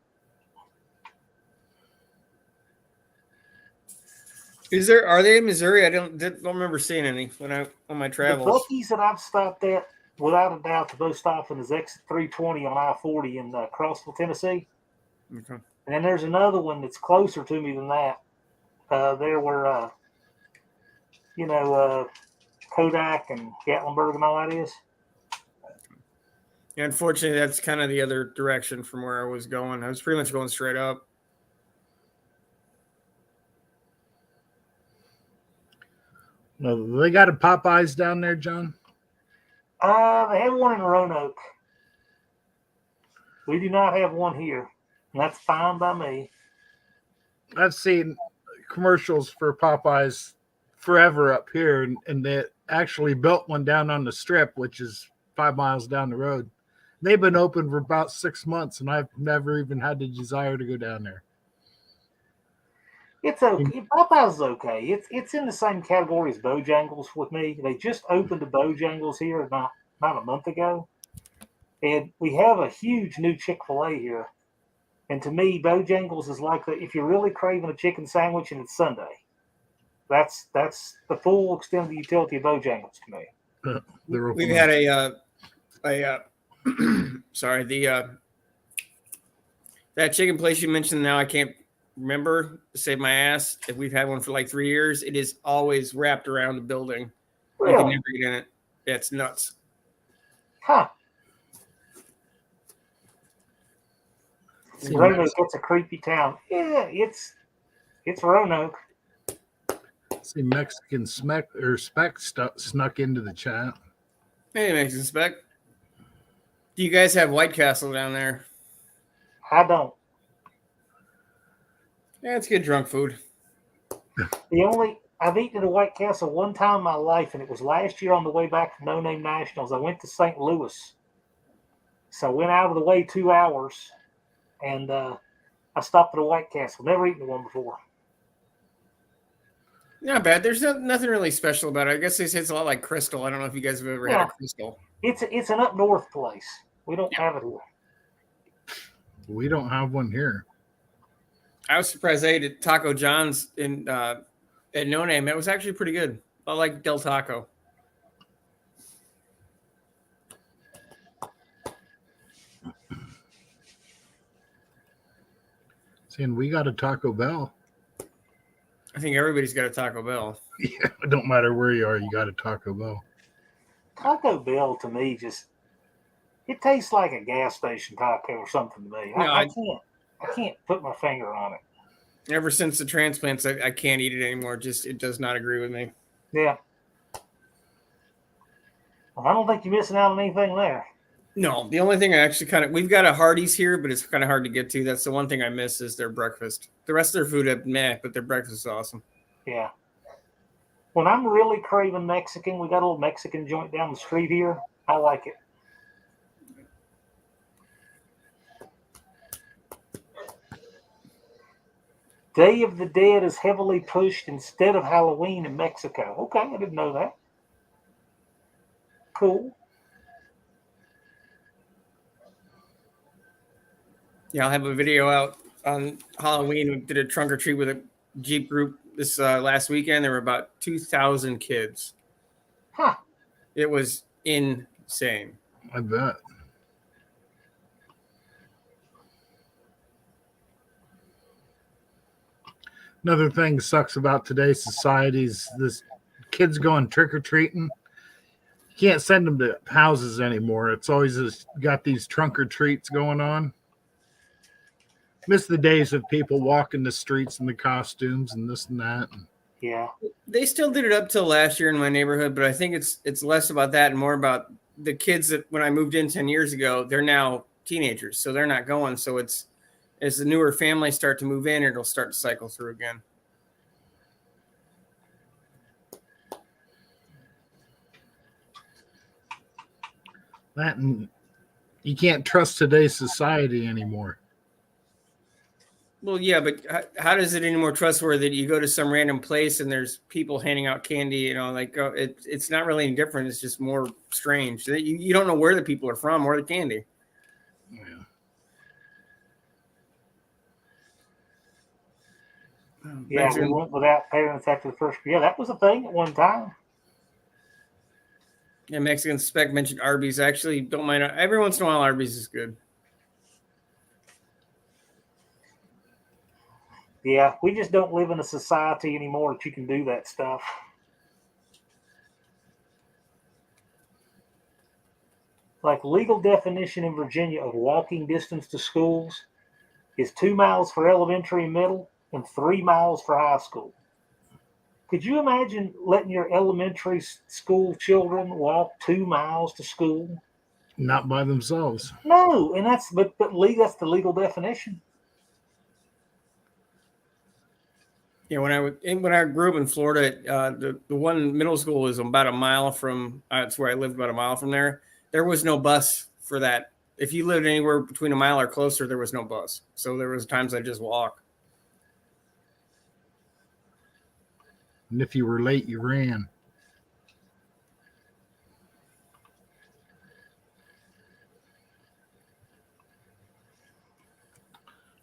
Are they in Missouri? I don't remember seeing any on my The travels. Bucky's that I've stopped at, without a doubt, the most often is exit 320 on I-40 in Crossville, Tennessee. Okay. And then there's another one that's closer to me than that. There were, Kodak and Gatlinburg and all that is. Yeah, unfortunately, that's kind of the other direction from where I was going. I was pretty much going straight up. No, they got a Popeyes down there, John. They have one in Roanoke. We do not have one here, and that's fine by me. I've seen commercials for Popeyes forever up here, and they actually built one down on the Strip, which is 5 miles down the road. They've been open for about 6 months, and I've never even had the desire to go down there. It's okay. Popeyes is okay. It's in the same category as Bojangles with me. They just opened a Bojangles here not a month ago, and we have a huge new Chick-fil-A here. And to me, Bojangles is like if you're really craving a chicken sandwich and it's Sunday. That's the full extent of the utility of Bojangles to me. We've had that chicken place you mentioned. Now I can't remember to save my ass. If we've had one for like 3 years, it is always wrapped around the building. Really? You can never get in it. Yeah, it's nuts. Huh. Roanoke, it's a creepy town. Yeah, it's Roanoke. See, Mexican Spec snuck into the chat. Hey, Mexican Spec. Do you guys have White Castle down there? I don't. Yeah, it's good drunk food. I've eaten at a White Castle one time in my life, and it was last year on the way back from No Name Nationals. I went to St. Louis, so I went out of the way 2 hours, and I stopped at a White Castle. Never eaten one before. Not bad. There's nothing really special about it. I guess they say it's a lot like Crystal. I don't know if you guys have ever had a Crystal. It's an up north place. We don't have it here. We don't have one here. I was surprised they ate at Taco John's at No Name. It was actually pretty good. I like Del Taco. Saying we got a Taco Bell. I think everybody's got a Taco Bell. Yeah, it don't matter where you are, you got a Taco Bell. Taco Bell to me it tastes like a gas station taco or something to me. No, I can't put my finger on it. Ever since the transplants, I can't eat it anymore. Just it does not agree with me. Yeah. Well, I don't think you're missing out on anything there. No, the only thing I actually we've got a Hardee's here, but it's kind of hard to get to. That's the one thing I miss is their breakfast. The rest of their food, but their breakfast is awesome. Yeah. When I'm really craving Mexican, we got a little Mexican joint down the street here. I like it. Day of the Dead is heavily pushed instead of Halloween in Mexico. Okay, I didn't know that. Cool. Yeah, I'll have a video out on Halloween. We did a trunk or treat with a Jeep group this last weekend. There were about 2,000 kids. Huh. It was insane. I bet. Another thing sucks about today's society is this kids going trick-or-treating. You can't send them to houses anymore. It's always got these trunk or treats going on. Miss the days of people walking the streets in the costumes and this and that. Yeah. They still did it up till last year in my neighborhood, but I think it's less about that and more about the kids that when I moved in 10 years ago, they're now teenagers, so they're not going. So it's as the newer families start to move in, it'll start to cycle through again. That and You can't trust today's society anymore. Well, yeah, but how does it any more trustworthy that you go to some random place and there's people handing out candy? You know, like it's not really any different. It's just more strange. You don't know where the people are from or the candy. Yeah. Yeah, we went without parents after the first. Yeah, that was a thing at one time. Yeah, Mexican Spec mentioned Arby's. I actually don't mind. Every once in a while, Arby's is good. Yeah, we just don't live in a society anymore that you can do that stuff. Like legal definition in Virginia of walking distance to schools is 2 miles for elementary and middle and 3 miles for high school. Could you imagine letting your elementary school children walk 2 miles to school? Not by themselves. No, and that's but that's the legal definition. Yeah, when I grew up in Florida, the one middle school was about a mile from. That's where I lived, about a mile from there. There was no bus for that. If you lived anywhere between a mile or closer, there was no bus. So there was times I just walk. And if you were late, you ran.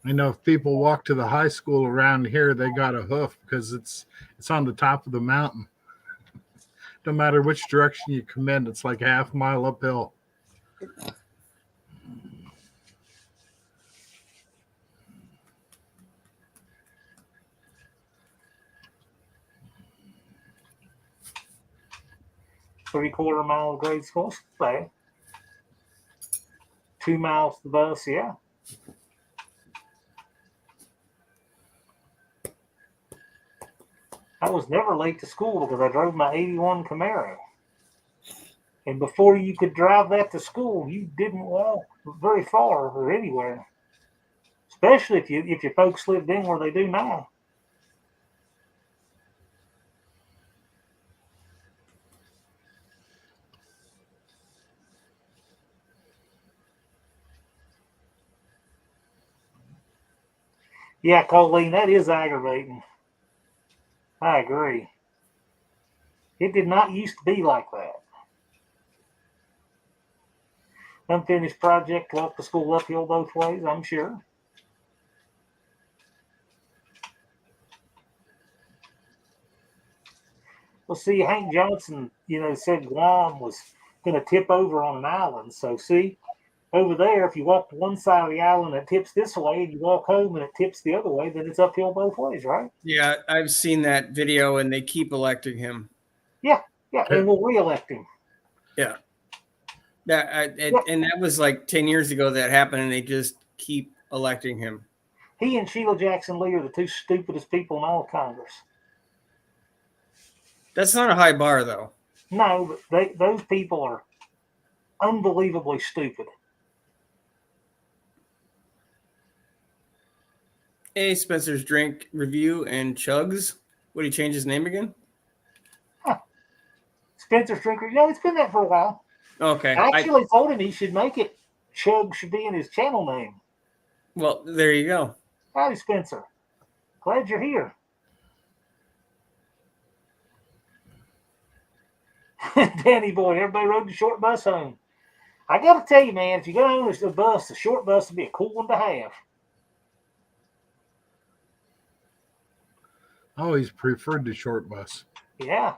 I know if people walk to the high school around here, they got a hoof because it's on the top of the mountain. No matter which direction you come in, it's like a half mile uphill. Three-quarter mile grade school, say. 2 miles to the bus, yeah. I was never late to school because I drove my 81 Camaro. And before you could drive that to school, you didn't walk very far or anywhere. Especially if your folks lived in where they do now. Yeah, Colleen, that is aggravating. I agree. It did not used to be like that. Unfinished project, walk the school uphill both ways, I'm sure. Well, see, Hank Johnson, said Guam was going to tip over on an island. So, see, over there, if you walk to one side of the island, it tips this way, and you walk home and it tips the other way, then it's uphill both ways, right? Yeah, I've seen that video, and they keep electing him. Yeah, and we'll re-elect him. Yeah. And that was like 10 years ago that happened, and they just keep electing him. He and Sheila Jackson Lee are the two stupidest people in all of Congress. That's not a high bar, though. No, but those people are unbelievably stupid. Hey, Spencer's Drink Review and Chugs. Would he change his name again? Spencer's Drink Review. No, it's been that for a while. Okay. I actually told him he should make it. Chug should be in his channel name. Well, there you go. Howdy, Spencer. Glad you're here. Danny boy, everybody rode the short bus home. I got to tell you, man, if you're going to own a bus, the short bus would be a cool one to have. I always preferred the short bus. Yeah.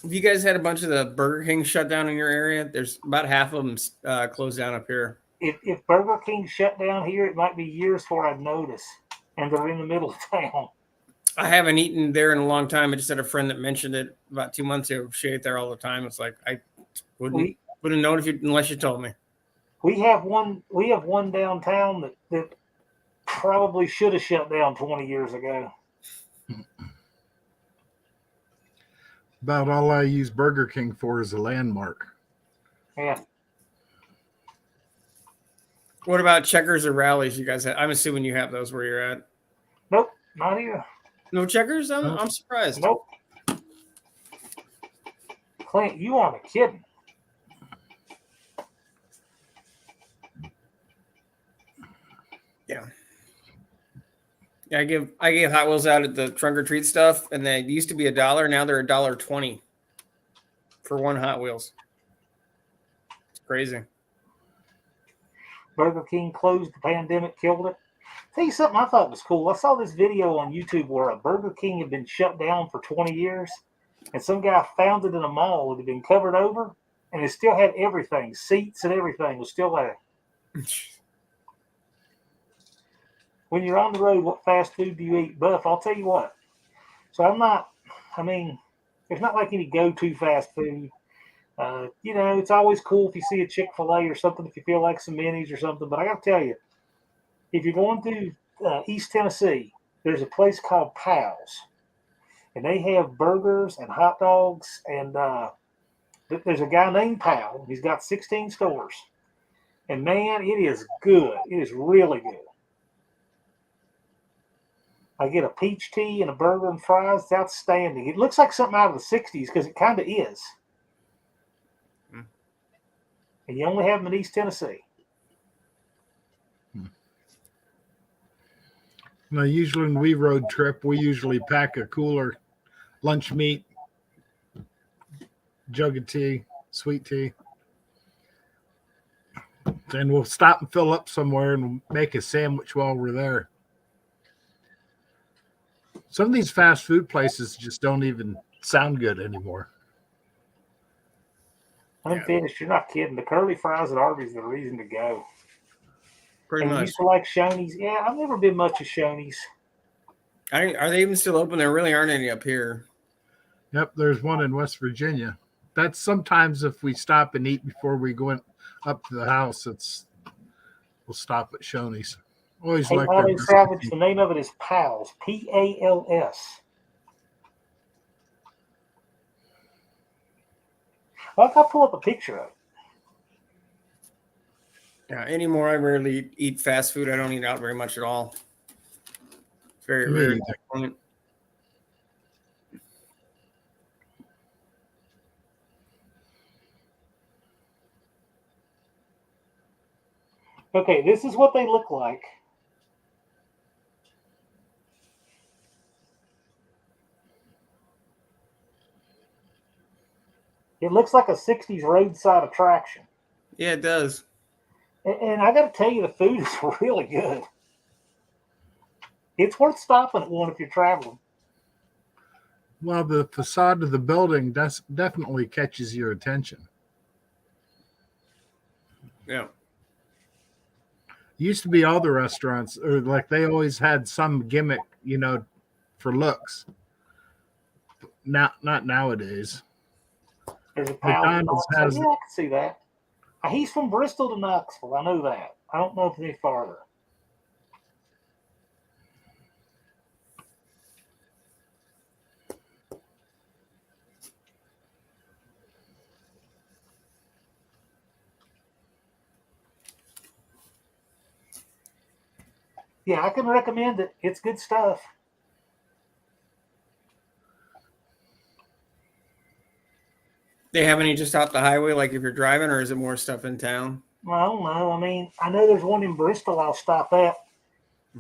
Have you guys had a bunch of the Burger King shut down in your area? There's about half of them closed down up here. If Burger King shut down here, it might be years before I'd notice. And they're in the middle of town. I haven't eaten there in a long time. I just had a friend that mentioned it about 2 months ago. She ate there all the time. It's like I wouldn't have known unless you told me. We have one downtown that probably should have shut down 20 years ago. About all I use Burger King for is a landmark. Yeah. What about Checkers or Rallies? You guys have, I'm assuming you have those where you're at. Nope, not here. No Checkers? Nope. I'm surprised. Nope. Clint, you aren't kidding. Yeah. Yeah, I give Hot Wheels out at the trunk or treat stuff, and they used to be $1. Now they're $1.20 for one Hot Wheels. It's crazy. Burger King closed. The pandemic killed it. Tell you something I thought was cool. I saw this video on YouTube where a Burger King had been shut down for 20 years, and some guy found it in a mall. It had been covered over, and it still had everything. Seats and everything was still there. When you're on the road, what fast food do you eat? Buff, I'll tell you what. So there's not like any go-to fast food. It's always cool if you see a Chick-fil-A or something, if you feel like some minis or something. But I got to tell you, if you're going to East Tennessee, there's a place called Pal's. And they have burgers and hot dogs. And there's a guy named Pal. He's got 16 stores. And, man, it is good. It is really good. I get a peach tea and a burger and fries. It's outstanding. It looks like something out of the 60s because it kind of is. And you only have them in East Tennessee. Now, usually when we road trip, we usually pack a cooler, lunch meat, jug of tea, sweet tea. Then we'll stop and fill up somewhere and make a sandwich while we're there. Some of these fast food places just don't even sound good anymore. Unfinished, you're not kidding. The curly fries at Arby's are the reason to go. Pretty And you much. used to like Shoney's. Yeah, I've never been much of Shoney's. Are they even still open? There really aren't any up here. Yep, there's one in West Virginia. That's sometimes if we stop and eat before we go up to the house, we'll stop at Shoney's. Always Hey, like Molly their Savage, the name of it is Pal's. P-A-L-S. Well, if I pull up a picture of it. Yeah, anymore, I rarely eat fast food. I don't eat out very much at all. It's very Me rare. either. Okay, this is what they look like. It looks like a 60s roadside attraction. Yeah, it does. And I got to tell you, the food is really good. It's worth stopping at one if you're traveling. Well, the facade of the building definitely catches your attention. Yeah. Used to be all the restaurants, or like they always had some gimmick, for looks. Not nowadays. There's a Pal's. McDonald's has. Yeah, I can see that. He's from Bristol to Knoxville. I know that. I don't know if it's any farther. Yeah, I can recommend it. It's good stuff. They have any just off the highway, like if you're driving, or is it more stuff in town? Well, I don't know. I mean, I know there's one in Bristol I'll stop at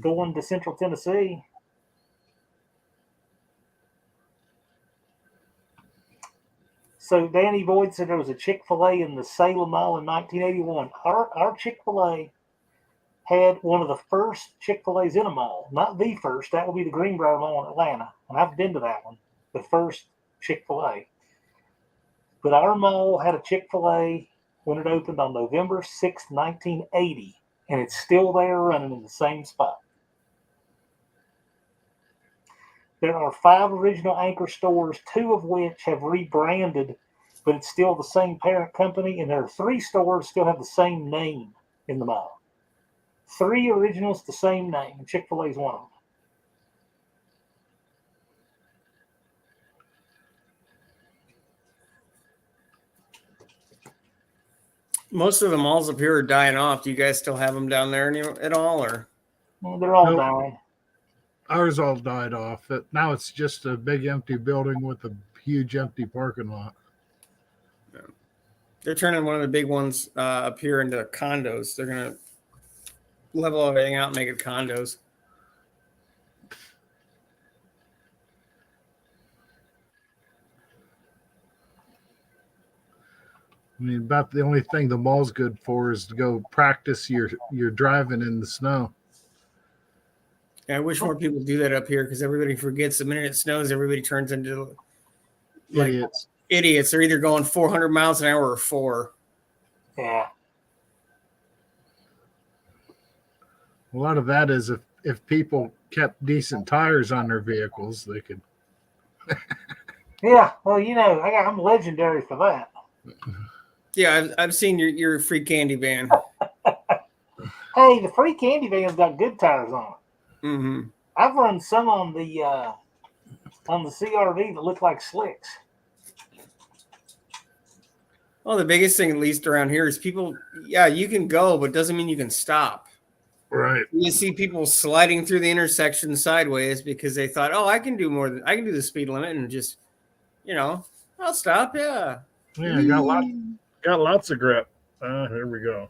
going to Central Tennessee. So Danny Boyd said there was a Chick-fil-A in the Salem Mall in 1981. Our Chick-fil-A had one of the first Chick-fil-A's in a mall. Not the first. That would be the Greenbrier Mall in Atlanta. And I've been to that one. The first Chick-fil-A. But our mall had a Chick-fil-A when it opened on November 6th, 1980. And it's still there running in the same spot. There are 5 original anchor stores, 2 of which have rebranded, but it's still the same parent company. And there are 3 stores still have the same name in the mall. 3 originals, the same name. And Chick-fil-A is one of them. Most of the malls up here are dying off. Do you guys still have them down there at all, or? Well, they're all Nope. dying. Ours all died off. Now it's just a big empty building with a huge empty parking lot. They're turning one of the big ones up here into condos. They're gonna level everything out and make it condos. I mean, about the only thing the mall's good for is to go practice your driving in the snow. And I wish more people do that up here because everybody forgets the minute it snows, everybody turns into like Idiots. idiots. They're either going 400 miles an hour or 4. Yeah. A lot of that is if people kept decent tires on their vehicles, they could. Yeah. Well, I'm legendary for that. Yeah, I've seen your free candy van. Hey, the free candy van's got good tires on it. Mm-hmm. I've run some on the CRV that look like slicks. Well, the biggest thing, at least around here, is people. Yeah, you can go, but doesn't mean you can stop. Right. You see people sliding through the intersection sideways because they thought, "Oh, I can do the speed limit," and just, I'll stop. Yeah. Yeah, got lots of grip. Here we go.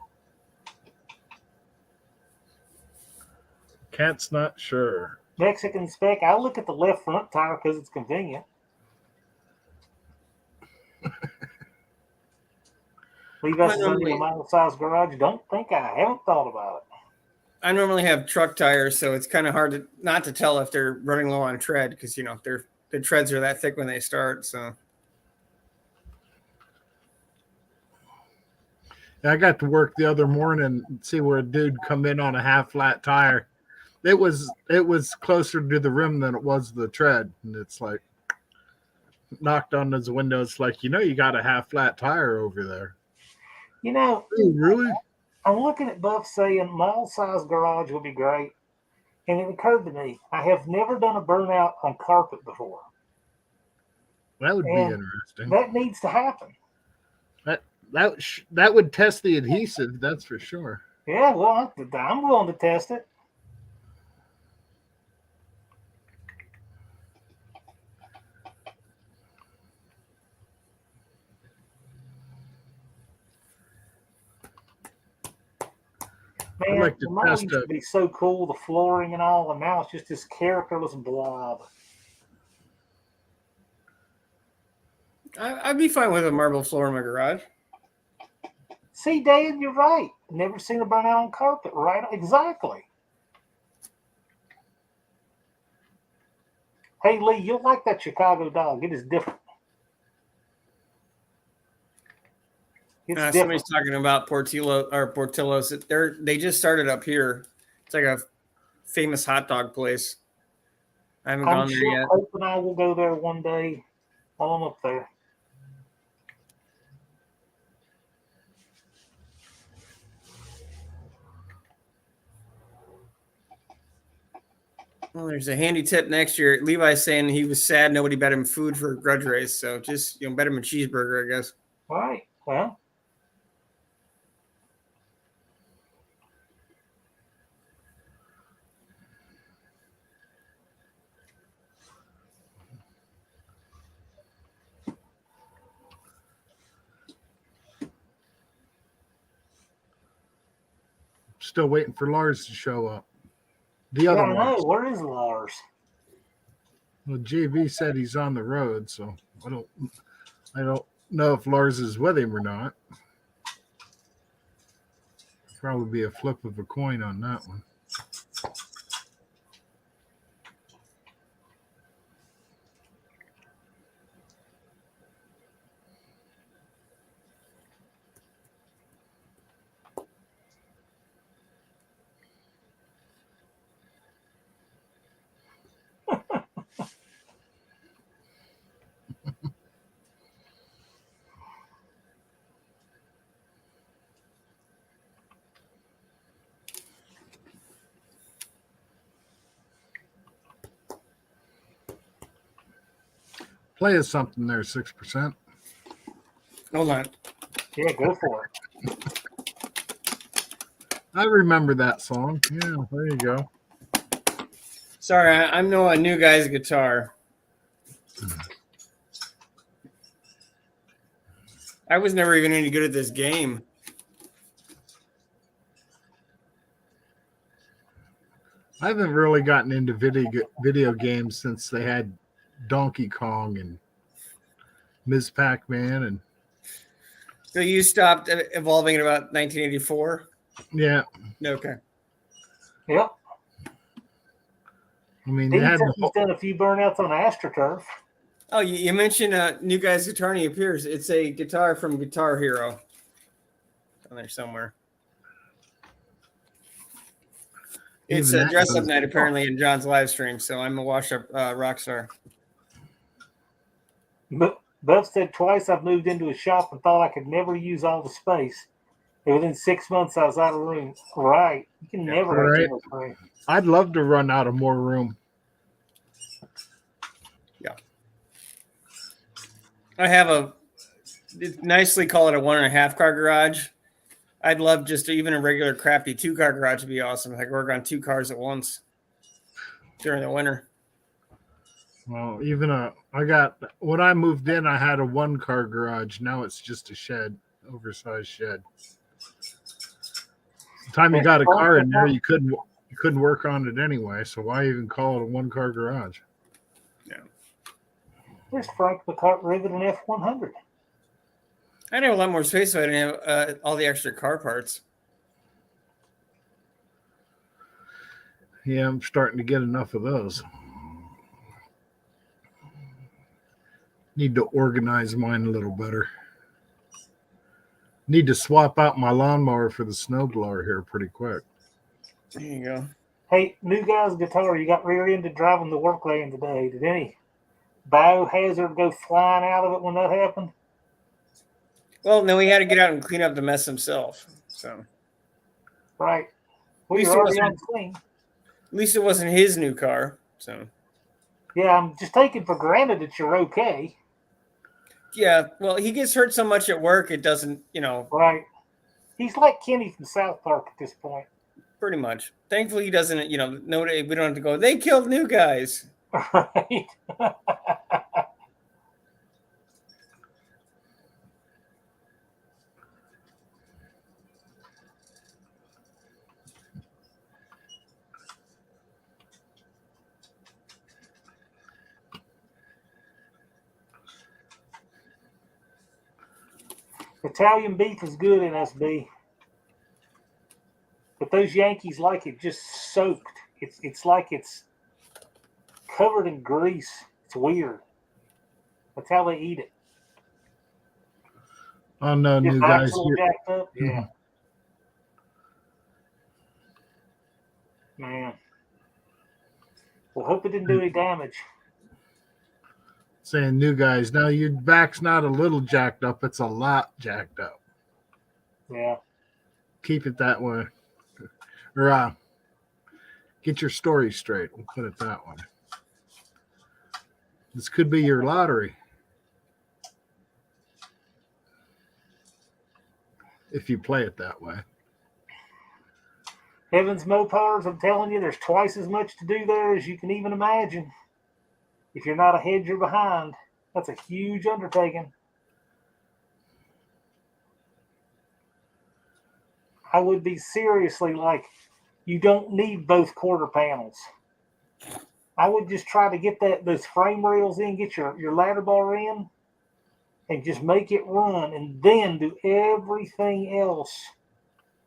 Cat's not sure. Mexican spec. I look at the left front tire because it's convenient. Leave us in a mile-sized garage. Don't think I haven't thought about it. I normally have truck tires, so it's kind of hard not to tell if they're running low on tread because the treads are that thick when they start. So I got to work the other morning and see where a dude come in on a half flat tire. It was closer to the rim than it was the tread, and it's like knocked on his window. It's like, you got a half flat tire over there. Oh, really? I'm looking at Buff saying mile-sized garage would be great, and it occurred to me I have never done a burnout on carpet before. That would be And interesting. That needs to happen. That would test the adhesive, that's for sure. Yeah, well, I'm willing to test it. Man, I'd like to the mall test used to be so cool, the flooring and all, and now it's just this characterless blob. I'd be fine with a marble floor in my garage. See, Dave, you're right. Never seen a burnout on carpet, right? Exactly. Hey, Lee, you'll like that Chicago dog. It is different. It's different. Somebody's talking about Portillo's. They just started up here. It's like a famous hot dog place. I haven't gone there yet. Hope and I will go there one day while I'm up there. Well, there's a handy tip next year. Levi's saying he was sad nobody bet him food for a grudge race, so just bet him a cheeseburger, I guess. All right. Well. Still waiting for Lars to show up. The other one. I know. Where is Lars? Well, JV said he's on the road, so I don't know if Lars is with him or not. Probably be a flip of a coin on that one. Play us something there, 6%. Hold on. Yeah, go for it. I remember that song. Yeah, there you go. Sorry, I'm no a new guy's guitar. I was never even any good at this game. I haven't really gotten into video games since they had Donkey Kong and Ms. Pac-Man, and So you stopped evolving in about 1984? yeah, Okay. Yep. I mean they He had said the he's done a few burnouts on AstroTurf. Oh, you mentioned New Guy's Guitar and he appears. It's a guitar from Guitar Hero. On there somewhere. It's even a that dress-up goes- night apparently in John's live stream, so I'm a wash-up rock star. But Buff said twice I've moved into a shop and thought I could never use all the space. And within 6 months, I was out of room. Right. You can never have Right. too much room. I'd love to run out of more room. I have nicely call it a 1.5 car garage. I'd love just even a regular crappy 2-car garage would be awesome. I could work on 2 cars at once during the winter. Well, even when I moved in, I had a 1-car garage. Now it's just a shed, oversized shed. The time you got a car in there, you couldn't work on it anyway. So why even call it a 1-car garage? There's Frank McCart Rivet and F100. I'd have a lot more space if I didn't have all the extra car parts. Yeah, I'm starting to get enough of those. Need to organize mine a little better. Need to swap out my lawnmower for the snowblower here pretty quick. There you go. Hey, New Guy's Guitar, you got rear-ended driving the work lane today. Did any biohazard go flying out of it when that happened? Well, no, he had to get out and clean up the mess himself. So Right. We least were it already wasn't- on scene. at least it wasn't his new car. So Yeah, I'm just taking for granted that you're okay. yeah, well, he gets hurt so much at work, it doesn't, Right. He's like Kenny from South Park at this point. pretty much. Thankfully, he doesn't, no, we don't have to go, they killed New Guys. Right. Italian beef is good in SB. But those Yankees like it just soaked. It's like it's covered in grease. It's weird. That's how they eat it. Oh no, Your new back's guys. a little jacked up. Yeah. Man. Well, hope it didn't do any damage. Saying new guys. Now your back's not a little jacked up; it's a lot jacked up. Yeah. Keep it that way, or get your story straight. We'll put it that way. This could be your lottery if you play it that way. Evans Mopars, I'm telling you, there's twice as much to do there as you can even imagine. If you're not ahead, you're behind. That's a huge undertaking. I would be seriously like, you don't need both quarter panels. I would just try to get those frame rails in, get your ladder bar in, and just make it run, and then do everything else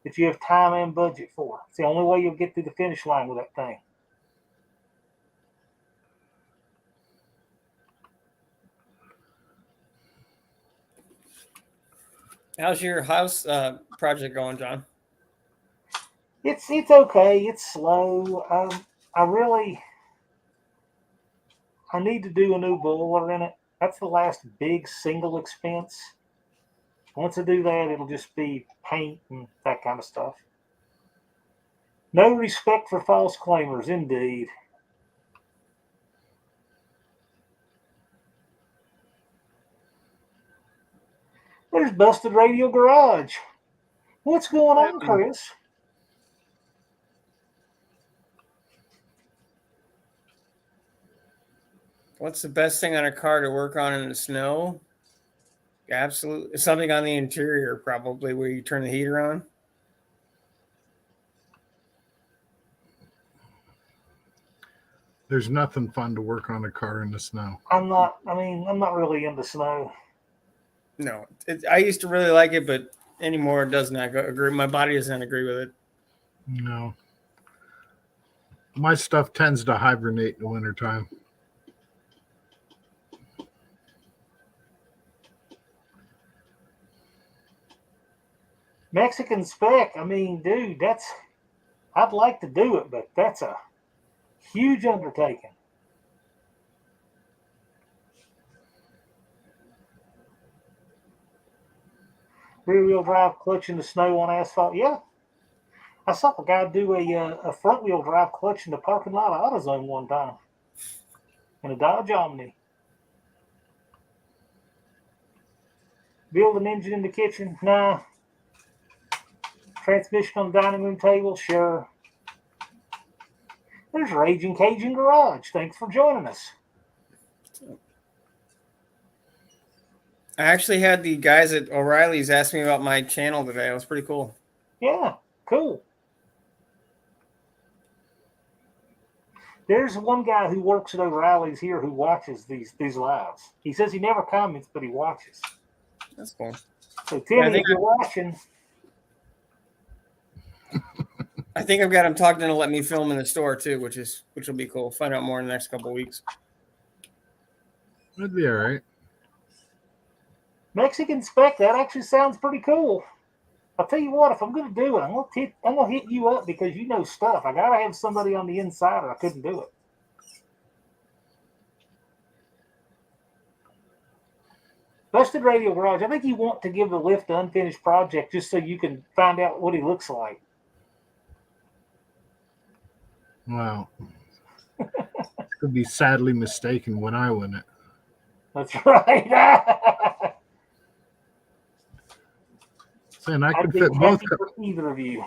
that you have time and budget for. It's the only way you'll get through the finish line with that thing. How's your house project going, John? It's okay. It's slow. I need to do a new boiler in it. That's the last big single expense. Once I do that, it'll just be paint and that kind of stuff. No respect for false claimers, indeed. There's Busted Radio Garage. What's going on, Chris? What's the best thing on a car to work on in the snow? Absolutely. Something on the interior, probably, where you turn the heater on. There's nothing fun to work on a car in the snow. I'm not really into snow. No, I used to really like it, but anymore it does not agree. My body doesn't agree with it. No. My stuff tends to hibernate in the wintertime. Mexican spec, I mean, dude, I'd like to do it, but that's a huge undertaking. Rear-wheel drive clutch in the snow on asphalt. Yeah, I saw a guy do a front-wheel drive clutch in the parking lot of AutoZone one time in a Dodge Omni. Build an engine in the kitchen? Nah. Transmission on the dining room table? Sure. There's Raging Cajun Garage. Thanks for joining us. I actually had the guys at O'Reilly's ask me about my channel today. It was pretty cool. Yeah, cool. There's one guy who works at O'Reilly's here who watches these lives. He says he never comments, but he watches. That's cool. So Timmy, if you're watching, I think I've got him talking to let me film in the store too, which will be cool. Find out more in the next couple of weeks. That'd be all right. Mexican spec, that actually sounds pretty cool. I'll tell you what, if I'm going to do it, I'm going to hit you up because you know stuff. I got to have somebody on the inside or I couldn't do it. Busted Radio Garage, I think you want to give the lift to Unfinished Project just so you can find out what he looks like. Wow. Could be sadly mistaken when I win it. That's right. Saying I could I'd be fit both. happy for either of you.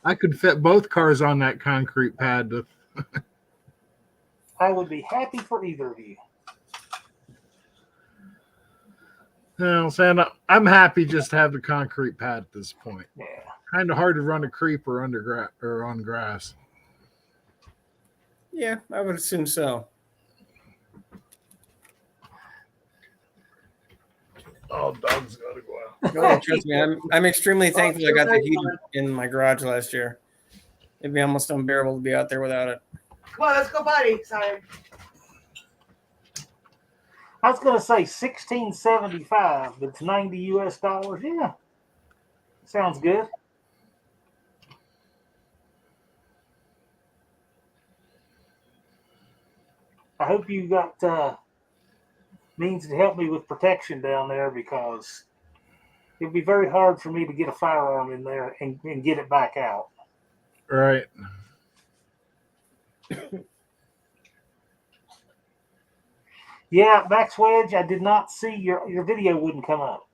I could fit both cars on that concrete pad. I would be happy for either of you. You know, saying I'm happy just to have the concrete pad at this point. Yeah. Kind of hard to run a creeper or on grass. Yeah, I would assume so. Oh, dog's got to go out. Go ahead, trust me, I'm extremely thankful I got the heat in my garage last year. It'd be almost unbearable to be out there without it. Come on, let's go potty. Sorry. I was going to say $16.75, but it's $90 US. Yeah. Sounds good. I hope you got means to help me with protection down there because it'd be very hard for me to get a firearm in there and get it back out. Right. Yeah, Max Wedge, I did not see your video wouldn't come up.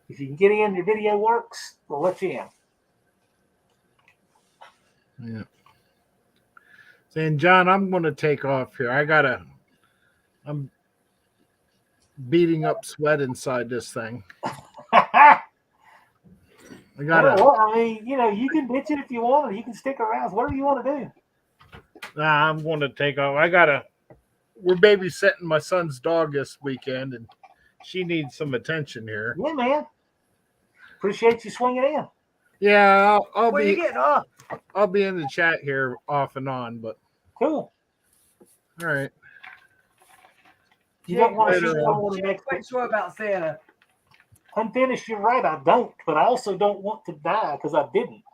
If you can get in, your video works, we'll let you in. Yeah. Saying, John, I'm going to take off here. I'm beating up sweat inside this thing. I Well, I mean, you can ditch it if you want, or you can stick around. It's whatever you want to do. I'm going to take off. We're babysitting my son's dog this weekend, and she needs some attention here. Yeah, man. Appreciate you swinging in. Yeah, I'll Where are you be. getting off? I'll be in the chat here off and on, but Cool. all right. You don't want to Later shoot on. someone the next Quite sure about Santa. Unfinished, you're right, I don't, but I also don't want to die because I didn't.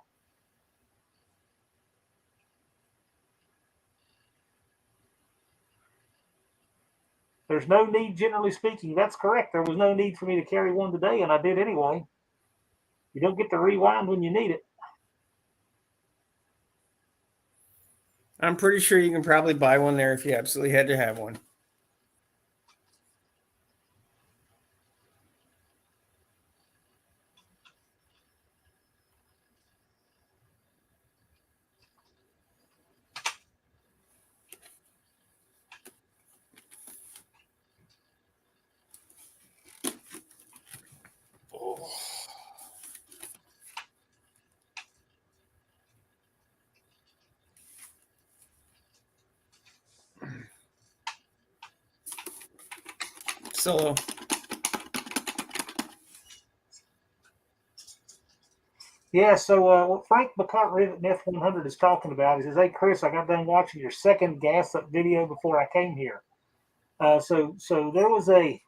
There's no need, generally speaking. That's correct. There was no need for me to carry one today, and I did anyway. You don't get to rewind when you need it. I'm pretty sure you can probably buy one there if you absolutely had to have one. Solo. Yeah, so what Frank McCart at F100 is talking about, he says, "Hey Chris, I got done watching your second gas up video before I came here." So there was an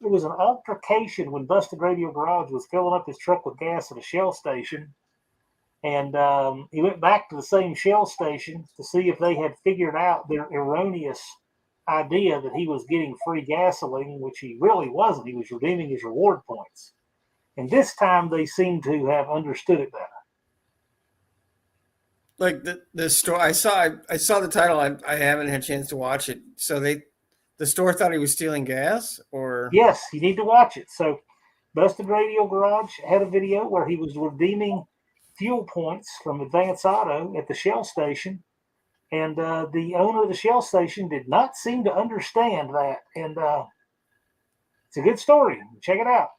altercation when Busted Radio Garage was filling up his truck with gas at a Shell station, and he went back to the same Shell station to see if they had figured out their erroneous idea that he was getting free gasoline, which he really wasn't. He was redeeming his reward points. And this time they seem to have understood it better. Like the store, I saw the title. I haven't had a chance to watch it. So the store thought he was stealing gas, or Yes, you need to watch it. So Busted Radio Garage had a video where he was redeeming fuel points from Advance Auto at the Shell station. And the owner of the Shell station did not seem to understand that. And it's a good story. Check it out.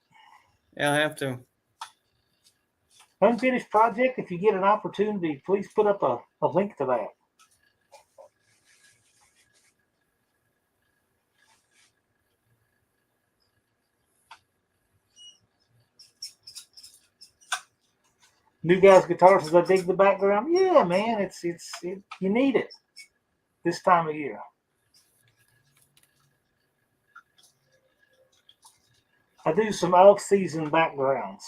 yeah, I have to. Unfinished Project, if you get an opportunity, please put up a link to that. New Guys Guitar says, "I dig the background." Yeah, man, you need it this time of year. I do some off-season backgrounds.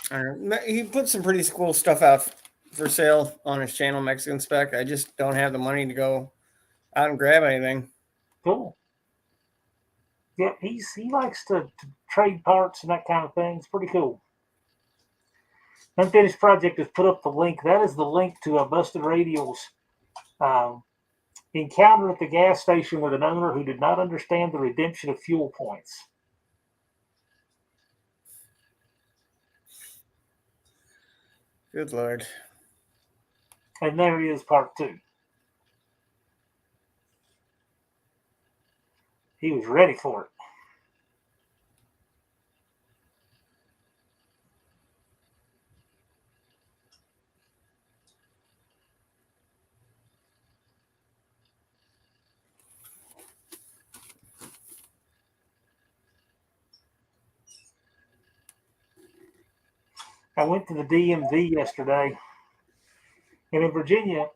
I don't know. He put some pretty cool stuff out for sale on his channel, Mexican Spec. I just don't have the money to go out and grab anything. Cool. Yeah, he likes to trade parts and that kind of thing. It's pretty cool. Unfinished Project has put up the link. That is the link to Busted Radio's encounter at the gas station with an owner who did not understand the redemption of fuel points. Good Lord. And there he is, part 2. He was ready for it. I went to the DMV yesterday, and in Virginia,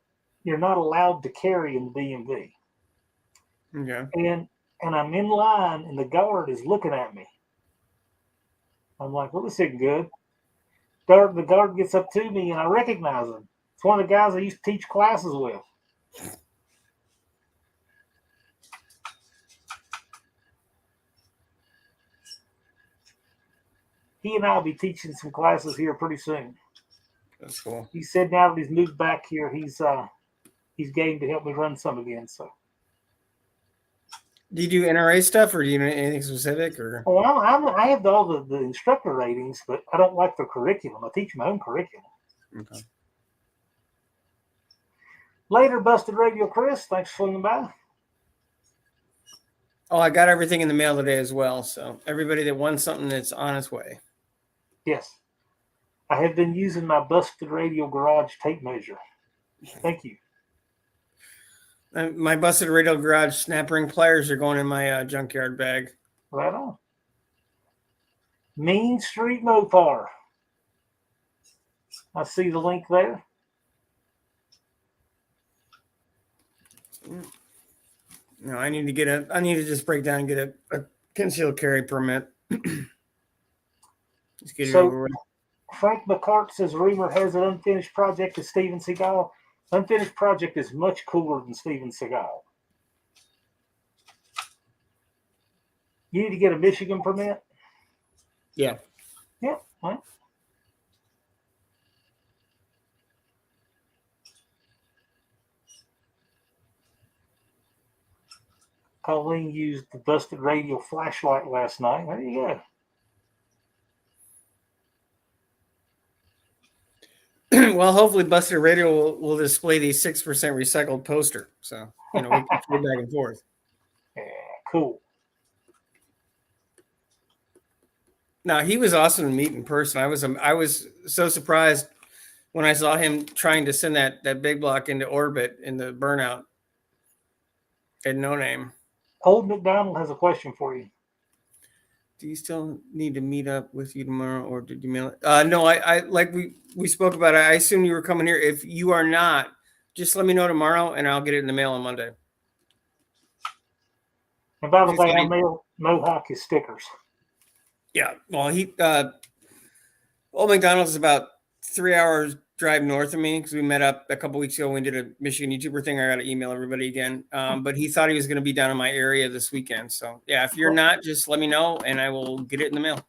you're not allowed to carry in the DMV. Okay. And I'm in line, and the guard is looking at me. I'm like, well, this isn't good. The guard gets up to me, and I recognize him. It's one of the guys I used to teach classes with. He and I will be teaching some classes here pretty soon. That's cool. He said now that he's moved back here, he's game to help me run some again. So. Do you do NRA stuff, or do you know anything specific? Or I have all the instructor ratings, but I don't like the curriculum. I teach my own curriculum. okay. Later, Busted Radio Chris, thanks for swinging by. Oh, I got everything in the mail today as well. So everybody that wants something, that's on its way. Yes. I have been using my Busted Radio Garage tape measure. Thank you. My Busted Radio Garage snap ring pliers are going in my junkyard bag. Right on. Mean Street Mopar. I see the link there. No, I need to just break down and get a concealed carry permit. Just get it over with. Frank McCart says rumor has an Unfinished Project is Steven Seagal. Unfinished Project is much cooler than Steven Seagal. You need to get a Michigan permit? Yeah. Yeah. Well. Colleen used the Busted Radio flashlight last night. There you go. Well, hopefully Busted Radio will display the 6% recycled poster. So, we can trade back and forth. Yeah, cool. No, he was awesome to meet in person. I was so surprised when I saw him trying to send that big block into orbit in the burnout at No Name. Old McDonald has a question for you. Do you still need to meet up with you tomorrow, or did you mail it? No, I like we spoke about it. I assume you were coming here. If you are not, just let me know tomorrow, and I'll get it in the mail on Monday. And by the way, I mail Mohawk his stickers. Yeah, well, Old McDonald's is about 3 hours drive north of me because we met up a couple weeks ago. We did a Michigan YouTuber thing. I got to email everybody again. But he thought he was going to be down in my area this weekend. So yeah, if you're not, just let me know and I will get it in the mail.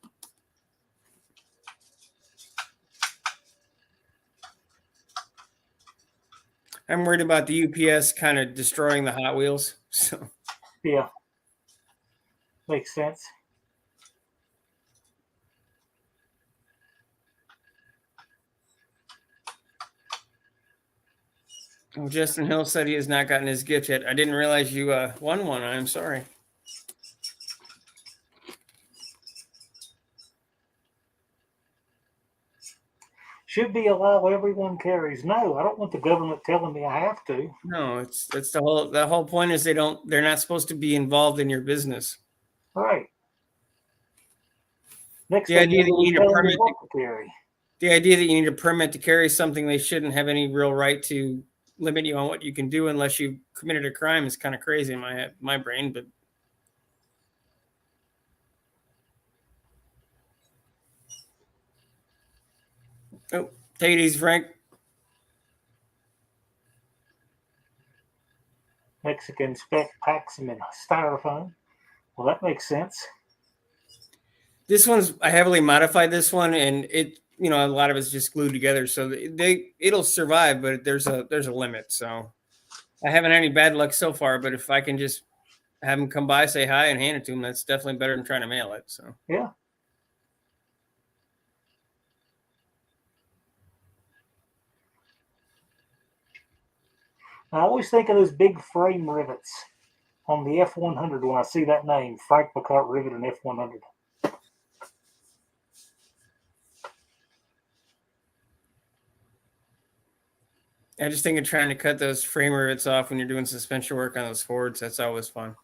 I'm worried about the UPS kind of destroying the Hot Wheels. So yeah, makes sense. Oh, Justin Hill said he has not gotten his gift yet. I didn't realize you won one. I'm sorry. Should be a law everyone carries. No, I don't want the government telling me I have to. No, it's the whole point is they're not supposed to be involved in your business. All right. Next The idea that you need a permit to carry. The idea that you need a permit to carry something they shouldn't have any real right to limit you on what you can do unless you committed a crime is kind of crazy in my brain, but oh, take it easy, Frank. Mexicans packs them in styrofoam. Well, that makes sense. This one's I heavily modified this one, and it a lot of it's just glued together, so it'll survive, but there's a limit. So I haven't had any bad luck so far, but if I can just have them come by, say hi, and hand it to them, that's definitely better than trying to mail it. So yeah. I always think of those big frame rivets on the F-100 when I see that name, Frank McCart Rivet and F-100. I just think of trying to cut those frame rivets off when you're doing suspension work on those Fords. That's always fun.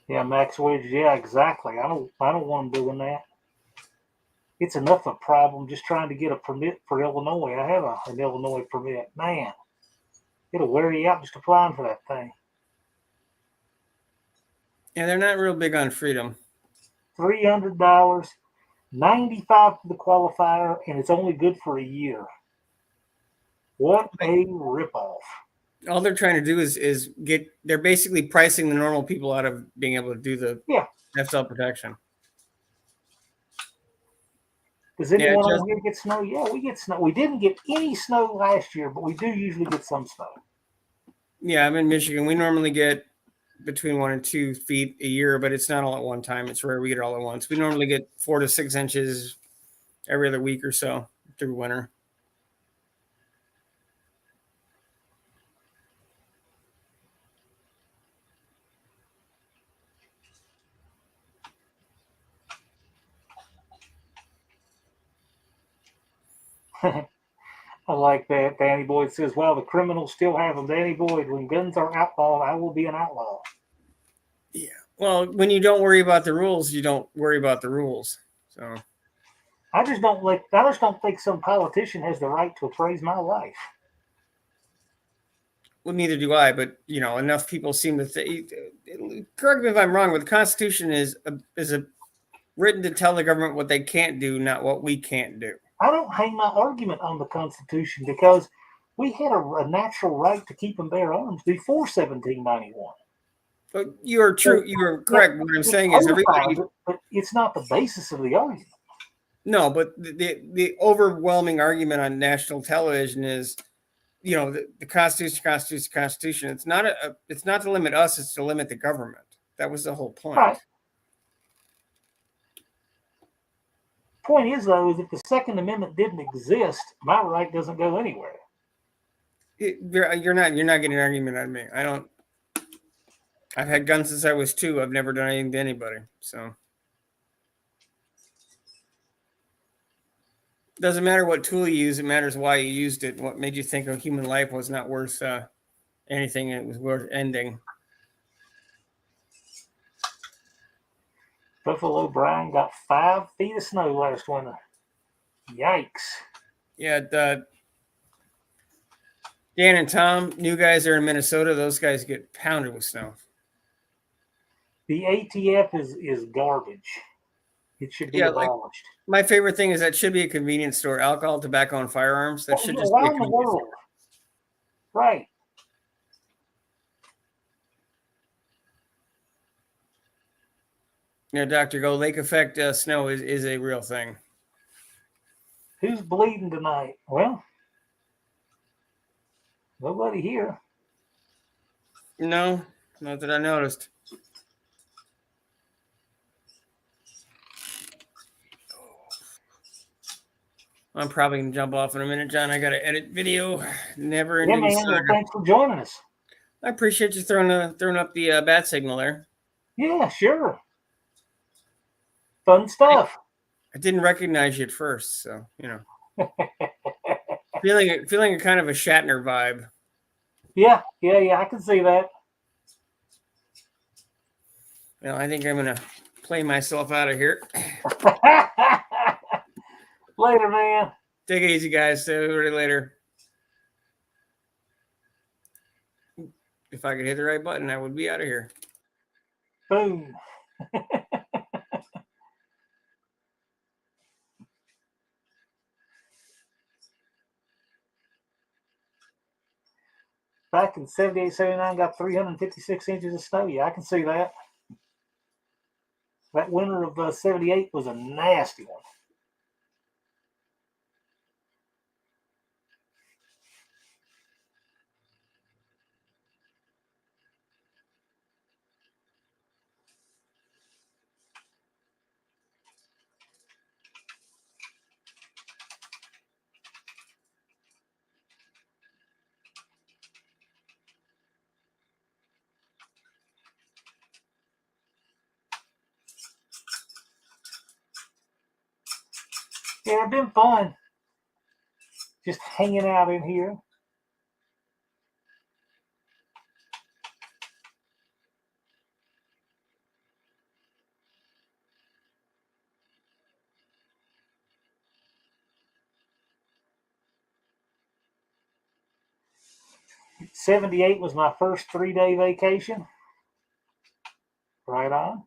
Yeah, Max Wedge. Yeah, exactly. I don't want them doing that. It's enough of a problem just trying to get a permit for Illinois. I have an Illinois permit. Man, it'll wear you out just applying for that thing. Yeah, they're not real big on freedom. $300, $95 for the qualifier, and it's only good for a year. What a ripoff! All they're trying to do is they're basically pricing the normal people out of being able to do the FTL protection. Does anyone over here get snow? Yeah, we get snow. We didn't get any snow last year, but we do usually get some snow. Yeah, I'm in Michigan. We normally get between 1 and 2 feet a year, but it's not all at one time. It's rare we get it all at once. We normally get 4 to 6 inches every other week or so through winter. I like that. Danny Boyd says, "Well, the criminals still have them." Danny Boyd, when guns are outlawed, I will be an outlaw. Yeah. Well, when you don't worry about the rules, you don't worry about the rules. So I just don't think some politician has the right to appraise my life. Well, neither do I, but enough people seem to think. Correct me if I'm wrong, but the Constitution is written to tell the government what they can't do, not what we can't do. I don't hang my argument on the Constitution because we had a natural right to keep and bear arms before 1791. But you are true. You are correct. What I'm saying is everybody. But it's not the basis of the argument. No, but the overwhelming argument on national television is, the Constitution. It's not to limit us. It's to limit the government. That was the whole point. Right. Point is, though, is if the Second Amendment didn't exist, my right doesn't go anywhere. You're not getting an argument out of me. I've had guns since I was 2. I've never done anything to anybody. So doesn't matter what tool you use. It matters why you used it. What made you think a human life was not worth anything? It was worth ending. Buffalo Brian got 5 feet of snow last winter. Yikes. Yeah, Dan and Tom, new guys are in Minnesota. Those guys get pounded with snow. The ATF is garbage. It should be abolished. My favorite thing is that should be a convenience store. Alcohol, tobacco, and firearms. That should just be a around the convenience world. store. Right. Yeah, Dr. Go, lake effect snow is a real thing. Who's bleeding tonight? Well, nobody here. No, not that I noticed. I'm probably going to jump off in a minute, John. I got to edit video. Never Yeah, ending man. Well, saga. thanks for joining us. I appreciate you throwing up the bat signal there. Yeah, sure. Fun stuff. I didn't recognize you at first, so feeling a kind of a Shatner vibe. Yeah, I can see that. Well, I think I'm gonna play myself out of here. Later, man. Take it easy, guys. See everybody later. If I could hit the right button, I would be out of here. Boom. Back in 78, 79, got 356 inches of snow. Yeah, I can see that. That winter of 78 was a nasty one. Yeah, it's been fun. Just hanging out in here. '78 was my first 3-day vacation. Right on.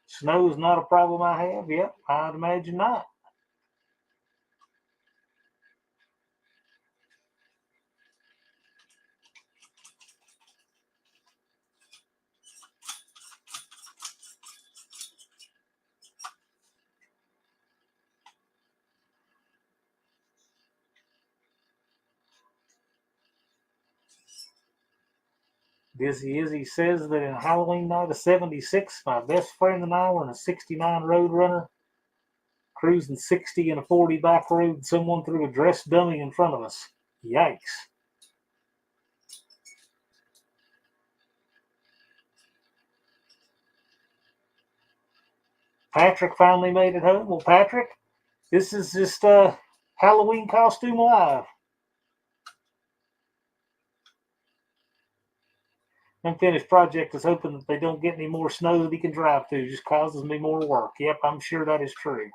Snow is not a problem I have. Yep, I'd imagine not. Dizzy Izzy says that in Halloween night of '76, my best friend and I were in a '69 Roadrunner, cruising 60 in a 40 back road. Someone threw a dressed dummy in front of us. Yikes. Patrick finally made it home. Well, Patrick, this is just Halloween costume live. Unfinished project is hoping that they don't get any more snow that he can drive to. It just causes me more work. Yep, I'm sure that is true.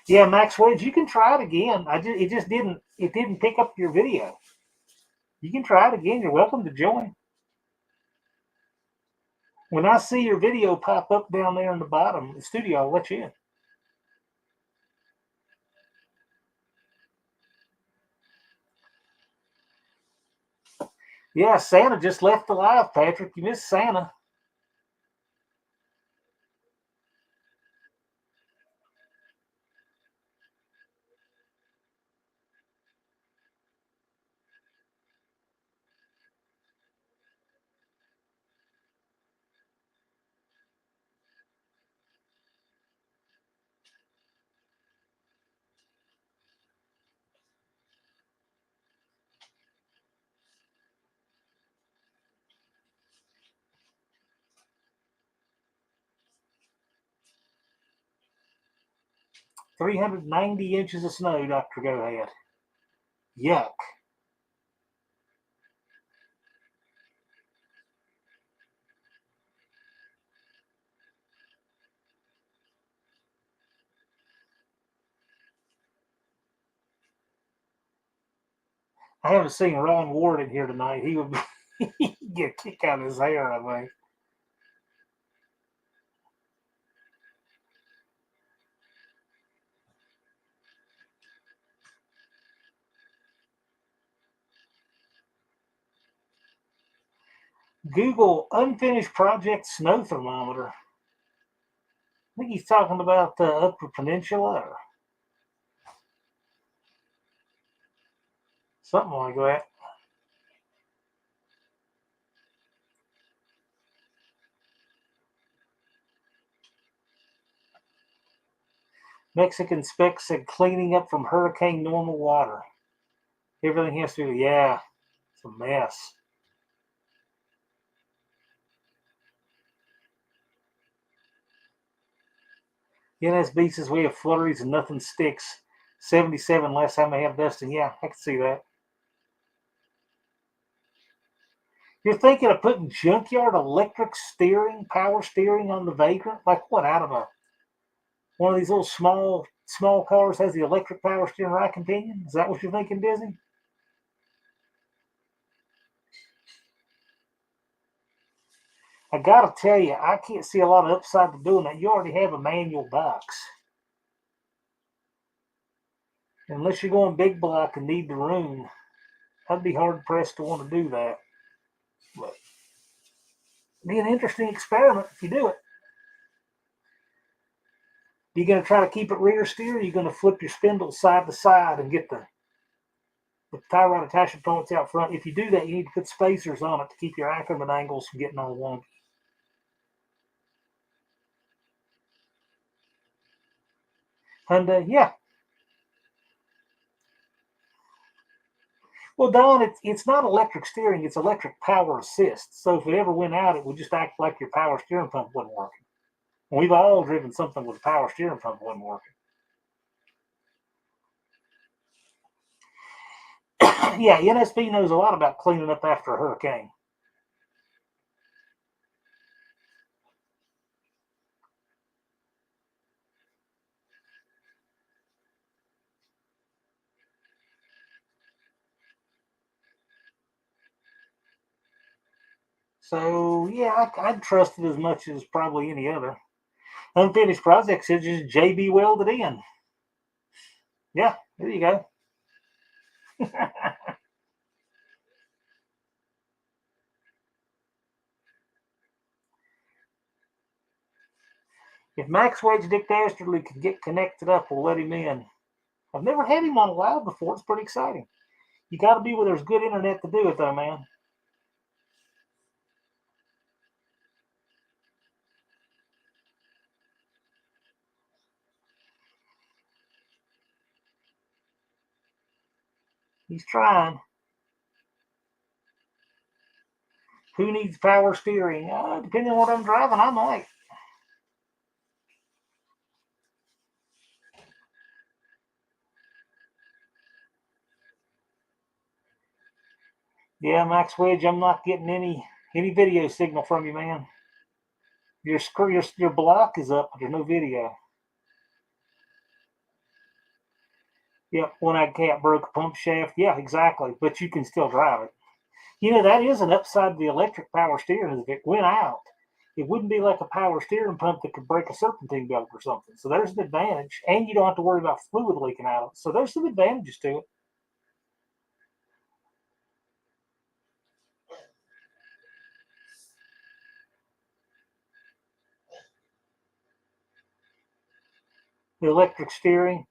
Yeah, Max Wedge, you can try it again. It didn't pick up your video. You can try it again. You're welcome to join. When I see your video pop up down there in the bottom of the studio, I'll let you in. Yeah, Santa just left alive, Patrick. You missed Santa. $390 of snow, Dr. Go had. Yuck. I haven't seen Ron Ward in here tonight. He would get a kick out of his hair, I think. Google unfinished project snow thermometer. I think he's talking about the Upper Peninsula or something like that. Mexican specs said cleaning up from hurricane normal water. Everything has to be, yeah, it's a mess. NSB says we have flurries and nothing sticks. 77 last time they have dusting. Yeah, I can see that. You're thinking of putting junkyard electric steering, power steering on the Vagrant? Like what, out of one of these little small cars has the electric power steering rack and pinion? Is that what you're thinking, Disney? I gotta tell you, I can't see a lot of upside to doing that. You already have a manual box. Unless you're going big block and need the room, I'd be hard pressed to want to do that. But it'd be an interesting experiment if you do it. You're going to try to keep it rear steer, or you're going to flip your spindle side to side and get the tie rod attachment points out front. If you do that, you need to put spacers on it to keep your anchorman angles from getting all wonky. And yeah. Well, Don, it's not electric steering, it's electric power assist. So if it ever went out, it would just act like your power steering pump wasn't working. And we've all driven something with a power steering pump wasn't working. Yeah, NSB knows a lot about cleaning up after a hurricane. So, yeah, I'd trust it as much as probably any other. Unfinished projects is just JB welded in. Yeah, there you go. If Max Wedge Dick Dastardly can get connected up, we'll let him in. I've never had him on a live before. It's pretty exciting. You got to be where there's good internet to do it, though, man. He's trying. Who needs power steering? Depending on what I'm driving, I might. Yeah, Max Wedge, I'm not getting any video signal from you, man. Your block is up, but there's no video. Yep, one-eyed cat broke a pump shaft. Yeah, exactly. But you can still drive it. You know, that is an upside to the electric power steering. If it went out, it wouldn't be like a power steering pump that could break a serpentine belt or something. So there's an advantage. And you don't have to worry about fluid leaking out of it. So there's some advantages to it. the electric steering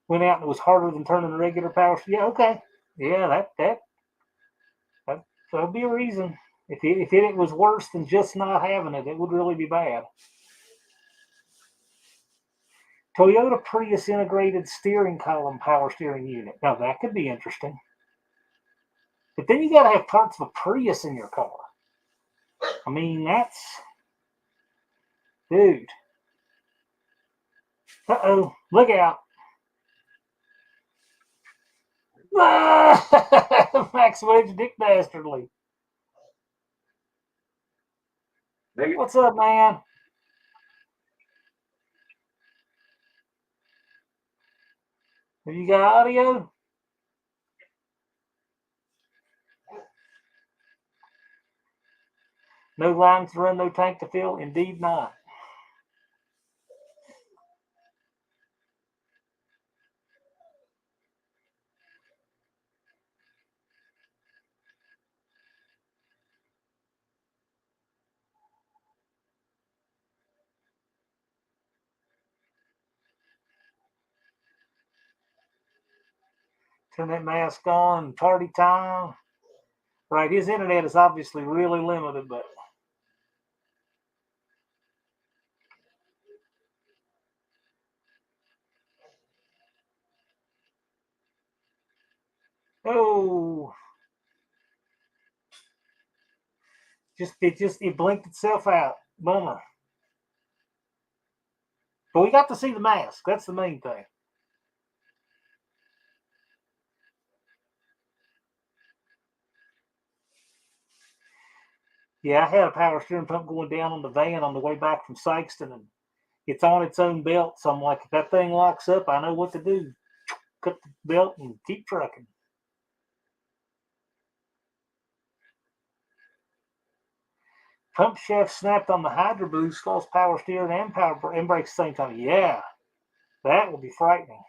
went out and it was harder than turning the regular power steering. Yeah, okay. Yeah, that'd be a reason. If it was worse than just not having it, it would really be bad. Toyota Prius integrated steering column power steering unit. Now that could be interesting. But then you got to have parts of a Prius in your car. I mean, that's... Dude. Uh-oh. Look out. Max Wedge Dick Dastardly. What's up, man? Have you got audio? No lines to run, no tank to fill? Indeed not. Turn that mask on. Party time. Right, his internet is obviously really limited, but... Oh... It blinked itself out. Bummer. But we got to see the mask. That's the main thing. Yeah, I had a power steering pump going down on the van on the way back from Sykeston, and it's on its own belt. So I'm like, if that thing locks up, I know what to do. Cut the belt and keep trucking. Pump shaft snapped on the Hydro Boost, lost power steering and power and brakes at the same time. Yeah, that will be frightening.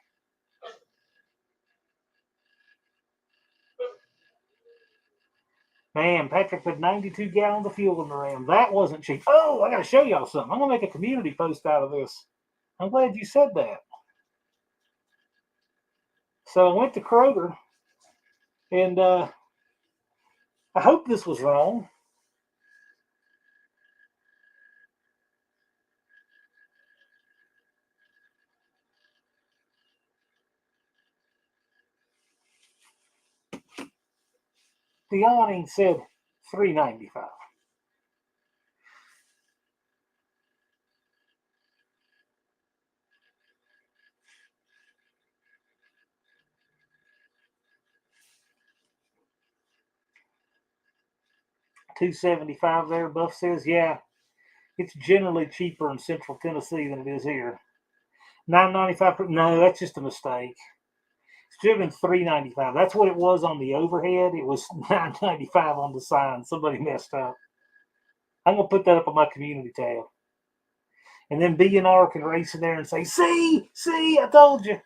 Man, Patrick put 92 gallons of fuel in the Ram. That wasn't cheap. Oh, I got to show y'all something. I'm going to make a community post out of this. I'm glad you said that. So I went to Kroger, and I hope this was wrong. The awning said $3.95. $2.75 there. Buff says, yeah, it's generally cheaper in Central Tennessee than it is here. $9.95. No, that's just a mistake. It's driven $3.95. That's what it was on the overhead. It was $9.95 on the sign. Somebody messed up. I'm gonna put that up on my community tab, and then B&R can race in there and say, "See, I told you."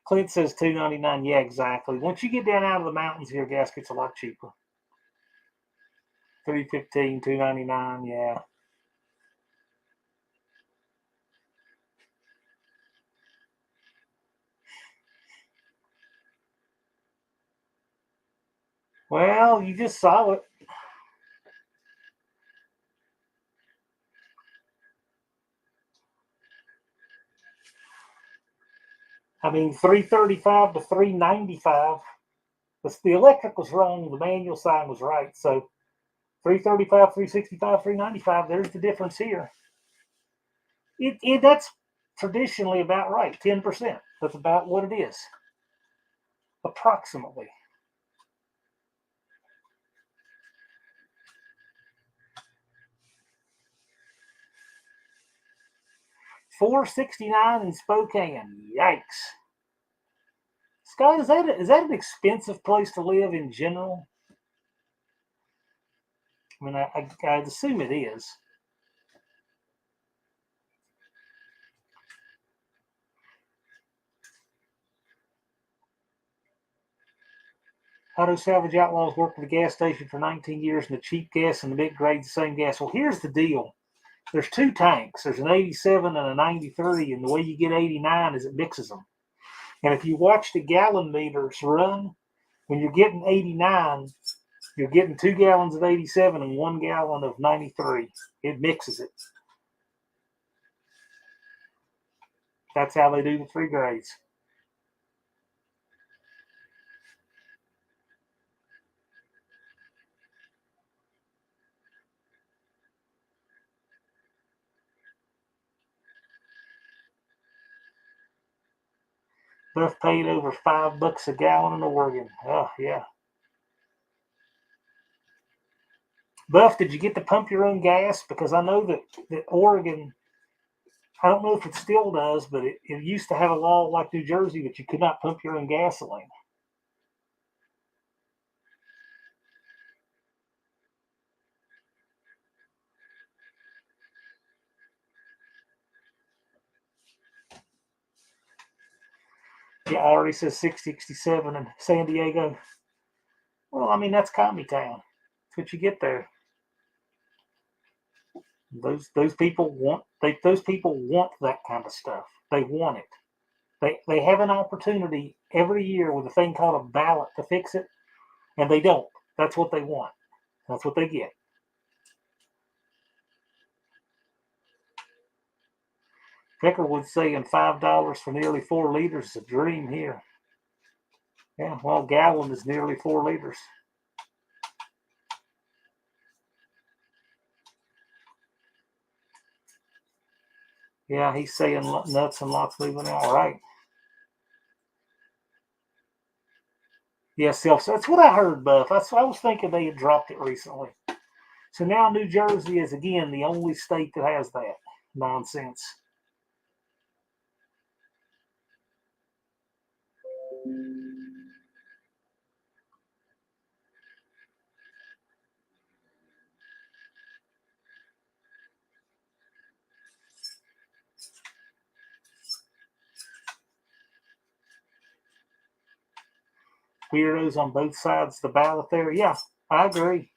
Clint says $2.99. Yeah, exactly. Once you get down out of the mountains here, gas gets a lot cheaper. $3.15, $2.99. Yeah. Well, you just saw it. I mean, $3.35 to $3.95. The electric was wrong. The manual sign was right. So $3.35, $3.65, $3.95. There's the difference here. That's traditionally about right. 10%. That's about what it is. Approximately. $4.69 in Spokane. Yikes. Scott, is that an expensive place to live in general? I mean, I'd assume it is. Auto Salvage Outlaws worked at a gas station for 19 years, and the cheap gas and the mid grade the same gas. Well, here's the deal. there's two tanks. There's an 87 and a 93, and the way you get 89 is it mixes them. And if you watch the gallon meters run, when you're getting 89, you're getting 2 gallons of 87 and 1 gallon of 93. It mixes it. That's how they do the 3 grades. Buff paid over $5 a gallon in Oregon. Oh, yeah. Buff, did you get to pump your own gas? Because I know that Oregon, I don't know if it still does, but it used to have a law like New Jersey that you could not pump your own gasoline. Yeah, already says 667 in San Diego. Well, I mean, that's Commie Town. That's what you get there. Those people want that kind of stuff. They want it. They have an opportunity every year with a thing called a ballot to fix it, and they don't. That's what they want. That's what they get. Peckerwood's saying $5 for nearly 4 liters is a dream here. Yeah, well, a gallon is nearly 4 liters. Yeah, he's saying nuts and lots moving out. All right. Yeah, that's what I heard, Buff. I was thinking they had dropped it recently. So now New Jersey is, again, the only state that has that nonsense. Weirdos on both sides of the ballot there. Yeah, I agree.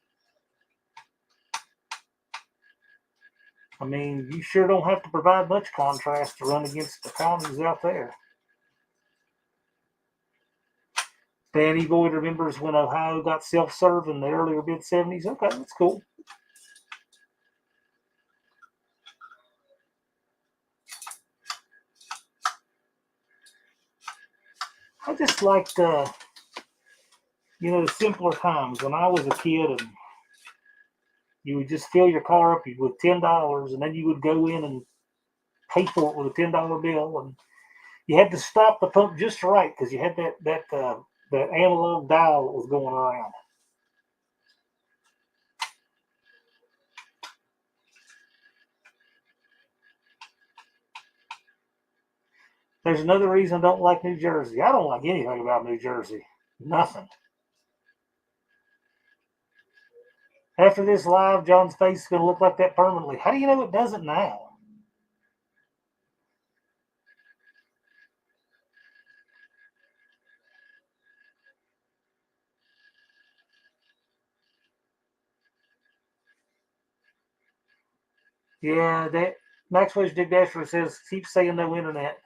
I mean, you sure don't have to provide much contrast to run against the commies out there. Danny Boyd remembers when Ohio got self-serve in the earlier mid-70s. Okay, that's cool. I just liked, the simpler times when I was a kid, and you would just fill your car up with $10, and then you would go in and pay for it with a $10 bill, and you had to stop the pump just right because you had that analog dial that was going around. There's another reason I don't like New Jersey. I don't like anything about New Jersey. Nothing. After this live, John's face is going to look like that permanently. How do you know it doesn't now? Yeah, that Maxwell's Dick Dasher says, keep saying no internet.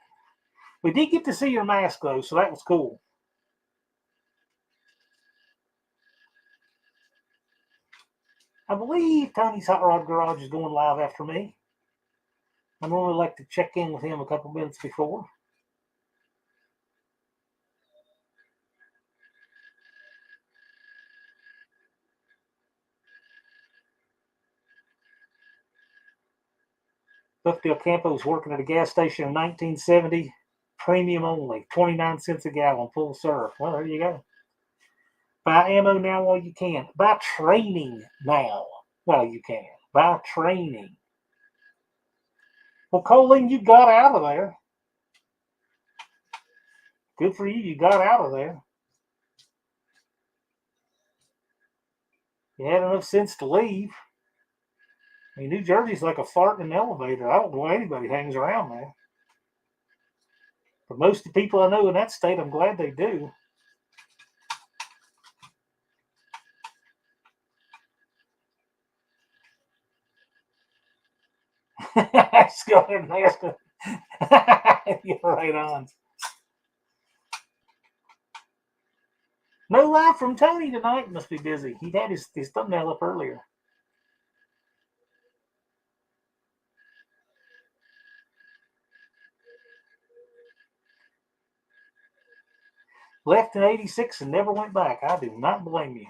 We did get to see your mask, though, so that was cool. I believe Tony's Hot Rod Garage is going live after me. I normally like to check in with him a couple minutes before. Buff Del Campo was working at a gas station in 1970. Premium only, 29 cents a gallon, full serve. Well, there you go. Buy ammo now while you can. Buy training now while you can. Buy training. Well, Colleen, you got out of there. Good for you. You got out of there. You had enough sense to leave. I mean, New Jersey's like a fart in an elevator. I don't know why anybody hangs around there. But most of the people I know in that state, I'm glad they do. Just go ahead and ask her. You're right on. No live from Tony tonight. Must be busy. He had his thumbnail up earlier. Left in 86 and never went back. I do not blame you.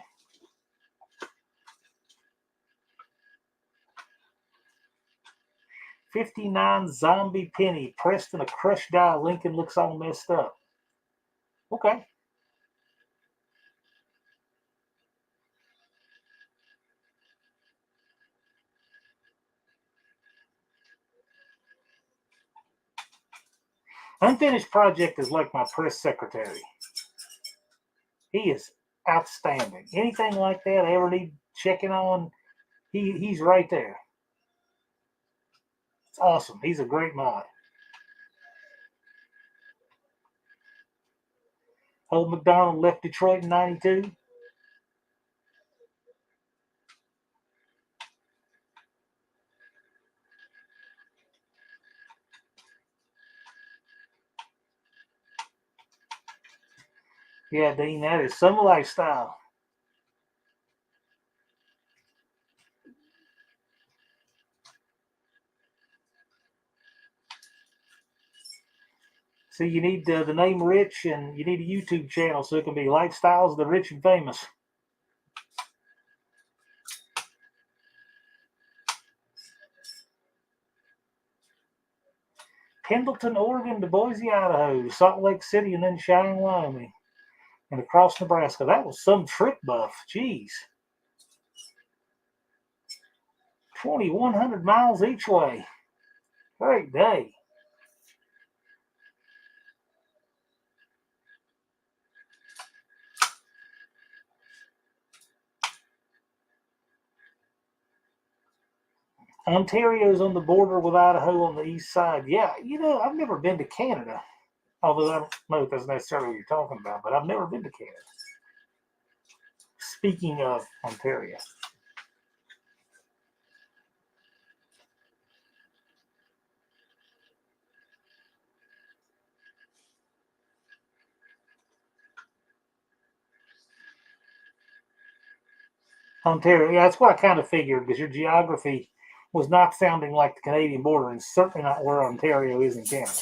'59 Zombie Penny. Pressed in a crushed die. Lincoln looks all messed up. Okay. Unfinished Project is like my press secretary. He is outstanding. Anything like that I ever need checking on, he's right there. It's awesome. He's a great mod. Old McDonald left Detroit in '92. Yeah, Dean, that is some lifestyle. So you need the name Rich, and you need a YouTube channel so it can be Lifestyles of the Rich and Famous. Pendleton, Oregon to Boise, Idaho, Salt Lake City, and then Cheyenne, Wyoming, and across Nebraska. That was some trip buff. Jeez. 2,100 miles each way. Great day. Ontario's on the border with Idaho on the east side. Yeah, I've never been to Canada. Although I don't know if that's necessarily what you're talking about, but I've never been to Canada. Speaking of Ontario. Ontario, yeah, that's what I kind of figured, because your geography was not sounding like the Canadian border, and certainly not where Ontario is in Canada.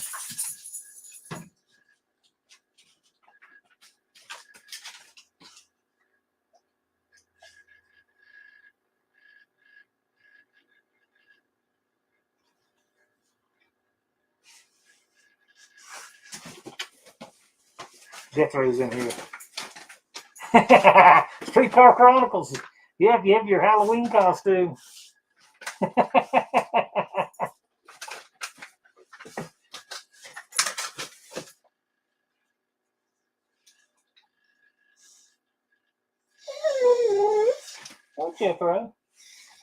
Jethro's in here. Streetcar Chronicles. Yeah, you have your Halloween costume. Oh, Jethro.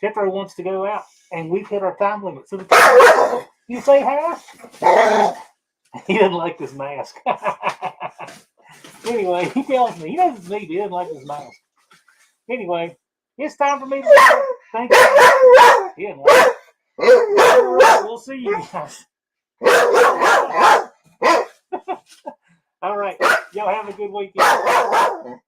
Jethro wants to go out, and we've hit our time limit. So you say hi? He doesn't like this mask. Anyway, he tells me, he knows it's me, but he doesn't like this mask. Anyway, it's time for me to go. Thank you. He didn't like it. We'll see you guys. All right. Y'all have a good weekend.